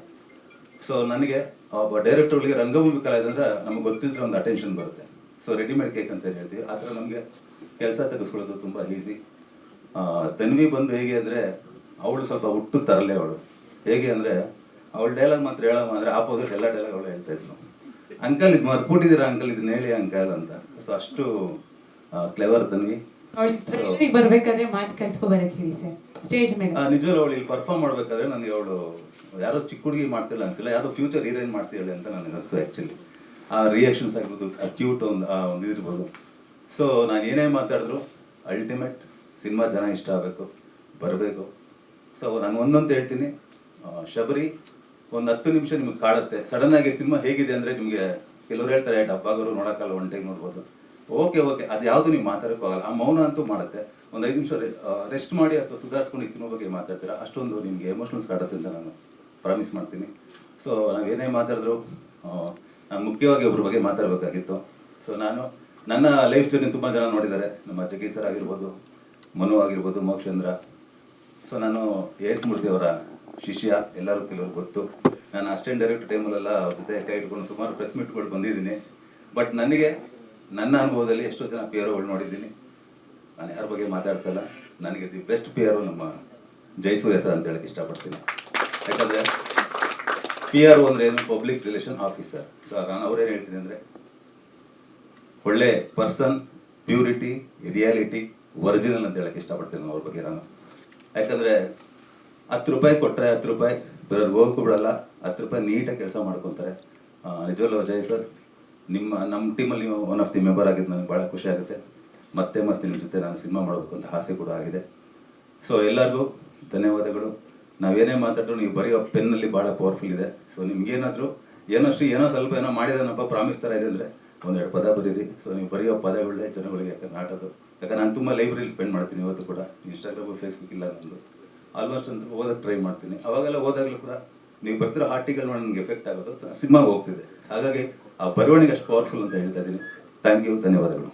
Speaker 14: ಸೊ ನನಗೆ ಒಬ್ಬ ಡೈರೆಕ್ಟರ್ಗಳಿಗೆ ರಂಗಭೂಮಿ ಕಲಾವಿದ ಅಂದರೆ ನಮಗೆ ಗೊತ್ತಿದ್ರೆ ಒಂದು ಅಟೆನ್ಷನ್ ಬರುತ್ತೆ. ಸೊ ರೆಡಿಮೇಡ್ ಕೇಕ್ ಅಂತ ಹೇಳ್ತೀವಿ. ಆ ಥರ ನಮಗೆ ಕೆಲಸ ತೆಗೆಸ್ಕೊಳ್ಳೋದು ತುಂಬ ಈಸಿ. ತನ್ವಿ ಬಂದು ಹೇಗೆ ಅಂದರೆ ಅವಳು ಸ್ವಲ್ಪ ಹುಟ್ಟು ತರಲೆ ಅವಳು. ಹೇಗೆ ಅಂದರೆ ಅವಳು ಡೈಲಾಗ್ ಮಾತ್ರ ಹೇಳಮ್ಮ ಅಂದರೆ ಆಪೋಸಿಟ್ ಎಲ್ಲ ಡೈಲಾಗ್ ಅವಳು ಹೇಳ್ತಾ ಇದ್ಲು. ಅಂಕಲ್ ಇದು ಮರ್ಕೊಟ್ಟಿದ್ದೀರಾ ಅಂಕಲ್, ಇದನ್ನ ಹೇಳಿ ಅಂಕಲ್ ಅಂತ. ಸೊ ಅಷ್ಟು ಕ್ಲೆವರ್ ತನ್ವಿ.
Speaker 2: ಬರ್ಬೇಕಾದ್ರೆ ಮಾತು ಕಲ್ತ್ಕೊ ಬರಕ್ ಹೇಳಿ ಸರ್ ಸ್ಟೇಜ್ ಮೇಲೆ.
Speaker 14: ನಿಜವಲ್ಲ ಅವಳು ಇಲ್ಲಿ ಪರ್ಫಾರ್ಮ್ ಮಾಡ್ಬೇಕಾದ್ರೆ ನನಗೆ ಅವಳು ಯಾರೋ ಚಿಕ್ಕ ಹುಡುಗಿ ಮಾಡ್ತಿಲ್ಲ ಅನ್ಸಿಲ್ಲ, ಯಾವುದೋ ಫ್ಯೂಚರ್ ಹೀರೋಯಿನ್ ಮಾಡ್ತಿದ್ದಾಳೆ ಅಂತ ನನಗೆ ಅನಿಸ್ತು ಆ್ಯಕ್ಚುಲಿ. ಆ ರಿಯಾಕ್ಷನ್ಸ್ ಆಗ್ಬೋದು, ಆ ಕ್ಯೂಟ್ ಒಂದು ಇದಿರ್ಬೋದು. ಸೊ ನಾನು ಏನೇ ಮಾತಾಡಿದ್ರು ಅಲ್ಟಿಮೇಟ್ ಸಿನಿಮಾ ಜನ ಇಷ್ಟ ಆಗಬೇಕು, ಬರಬೇಕು. ಸೊ ನಾನು ಒಂದಂತ ಹೇಳ್ತೀನಿ, ಶಬರಿ ಒಂದು 10 ನಿಮಿಷ ನಿಮ್ಗೆ ಕಾಡುತ್ತೆ. ಸಡನ್ ಆಗಿ ಸಿನಿಮಾ ಹೇಗಿದೆ ಅಂದರೆ ನಿಮಗೆ ಕೆಲವ್ರು ಹೇಳ್ತಾರೆ ಡಬ್ಬಾಗರು ನೋಡೋಕ್ಕಲ್ಲ, ಒನ್ ಟೈಮ್ ನೋಡ್ಬೋದು. ಓಕೆ ಅದು ಯಾವುದು ನೀವು ಮಾತಾಡೋಕ್ಕಾಗಲ್ಲ. ಆ ಮೌನ ಅಂತೂ ಮಾಡುತ್ತೆ. ಒಂದು 5 ನಿಮಿಷ ರೆಸ್ಟ್ ಮಾಡಿ ಅಥವಾ ಸುಧಾರಿಸ್ಕೊಂಡು ಈ ಸಿನಿಮಾ ಬಗ್ಗೆ ಮಾತಾಡ್ತೀರಾ, ಅಷ್ಟೊಂದು ನಿಮಗೆ ಎಮೋಷನಲ್ಸ್ ಕಾಡುತ್ತೆ ಅಂತ ನಾನು ಪ್ರಾಮಿಸ್ ಮಾಡ್ತೀನಿ. ಸೊ ನಾವೇನೇ ಮಾತಾಡಿದ್ರು ನಾನು ಮುಖ್ಯವಾಗಿ ಒಬ್ಬರ ಬಗ್ಗೆ ಮಾತಾಡಬೇಕಾಗಿತ್ತು. ಸೊ ನಾನು ನನ್ನ ಲೈಫ್ ಜರ್ನಿ ತುಂಬ ಜನ ನೋಡಿದ್ದಾರೆ. ನಮ್ಮ ಜಗ್ಗಿ ಸರ್ ಆಗಿರ್ಬೋದು, ಮನು ಆಗಿರ್ಬೋದು, ಮೋಕ್ಷೇಂದ್ರ. ಸೊ ನಾನು ಎಸ್ ಮೂರ್ತಿ ಅವರ ಶಿಷ್ಯ, ಎಲ್ಲರೂ ಕೆಲವರು ಗೊತ್ತು. ನಾನು ಅಸಿಸ್ಟೆಂಟ್ ಡೈರೆಕ್ಟರ್ ಟೈಮಲ್ಲೆಲ್ಲ ಅವ್ರ ಜೊತೆ ಕೈ ಇಟ್ಕೊಂಡು ಸುಮಾರು ಪ್ರೆಸ್ ಮೀಟ್ಗಳು ಬಂದಿದ್ದೀನಿ. ಬಟ್ ನನಗೆ ನನ್ನ ಅನುಭವದಲ್ಲಿ ಎಷ್ಟೋ ಜನ ಪಿ ಆರ್ ಒಗಳು ನೋಡಿದ್ದೀನಿ. ನಾನು ಯಾರ ಬಗ್ಗೆ ಮಾತಾಡ್ತಾ ಇಲ್ಲ. ನನಗೆ ದಿ ಬೆಸ್ಟ್ ಪಿ ಆರ್ ನಮ್ಮ ಜೈಸೂರ್ಯ ಸರ್ ಅಂತ ಹೇಳಕ್ಕೆ ಇಷ್ಟಪಡ್ತೀನಿ. ಯಾಕಂದರೆ ಪಿ ಆರ್ ಅಂದರೆ ಏನು, ಪಬ್ಲಿಕ್ ರಿಲೇಷನ್ ಆಫೀಸರ್. ಸೊ ನಾನು ಅವ್ರೇನು ಹೇಳ್ತೀನಿ ಅಂದರೆ ಒಳ್ಳೆ ಪರ್ಸನ್, ಪ್ಯೂರಿಟಿ, ರಿಯಾಲಿಟಿ, ಒರಿಜಿನಲ್ ಅಂತ ಹೇಳಕ್ಕೆ ಇಷ್ಟಪಡ್ತೀನಿ ಅವ್ರ ಬಗ್ಗೆ ನಾನು. ಯಾಕಂದರೆ 10 ರೂಪಾಯಿ ಕೊಟ್ಟರೆ 10 ರೂಪಾಯಿ ಬೇರೆಯವ್ರಿಗೆ ಹೋಗಕ್ಕೂ ಬಿಡಲ್ಲ. 10 ರೂಪಾಯಿ ನೀಟಾಗಿ ಕೆಲಸ ಮಾಡ್ಕೊತಾರೆ. ನಿಜವಲ್ಲೂ ಜೈ ಸರ್, ನಮ್ಮ ಟೀಮಲ್ಲಿ ನೀವು ಒನ್ ಆಫ್ ದಿ ಮೆಂಬರ್ ಆಗಿದ್ದು ನನಗೆ ಭಾಳ ಖುಷಿ ಆಗುತ್ತೆ. ಮತ್ತೆ ನಿಮ್ಮ ಜೊತೆ ನಾನು ಸಿನಿಮಾ ಮಾಡಬೇಕು ಅಂತ ಆಸೆ ಕೂಡ ಆಗಿದೆ. ಸೊ ಎಲ್ಲರಿಗೂ ಧನ್ಯವಾದಗಳು. ನಾವೇನೇ ಮಾತಾಡಿದ್ರು ನೀವು ಬರೆಯೋ ಪೆನ್ನಲ್ಲಿ ಭಾಳ ಪವರ್ಫುಲ್ ಇದೆ. ಸೊ ನಿಮ್ಗೇನಾದರೂ ಏನೋ ಸ್ವಲ್ಪ ಮಾಡಿದಾನಪ್ಪ ಪ್ರಾಮಿಸ್ ಥರ ಇದೆ ಅಂದರೆ 1-2 ಪದ ಬರೀರಿ. ಸೊ ನೀವು ಬರೆಯೋ ಪದಗಳೇ ಜನಗಳಿಗೆ ನಾಟೋದು. ಯಾಕಂದ್ರೆ ನಾನು ತುಂಬ ಲೈಬ್ರರಿಲಿ ಸ್ಪೆಂಡ್ ಮಾಡ್ತೀನಿ. ಇವತ್ತು ಕೂಡ ಇನ್ಸ್ಟಾಗ್ರಾಮು, ಫೇಸ್ಬುಕ್ ಇಲ್ಲ ನಂದು. ಆಲ್ಮೋಸ್ಟ್ ಅಂತ ಓದೋಕ್ಕೆ ಟ್ರೈ ಮಾಡ್ತೀನಿ. ಅವಾಗೆಲ್ಲ ಓದಾಗಲೂ ಕೂಡ ನೀವು ಬರ್ತಿರೋ ಆರ್ಟಿಕಲ್ ನನಗೆ ಎಫೆಕ್ಟ್ ಆಗೋದು ಸಿನಿಮಾಗೆ ಹೋಗ್ತಿದೆ. ಹಾಗಾಗಿ ಆ ಬರವಣಿಗೆ ಅಷ್ಟು ಪವರ್ಫುಲ್ ಅಂತ ಹೇಳ್ತಾ ಇದ್ದೀನಿ. ಥ್ಯಾಂಕ್ ಯು, ಧನ್ಯವಾದಗಳು.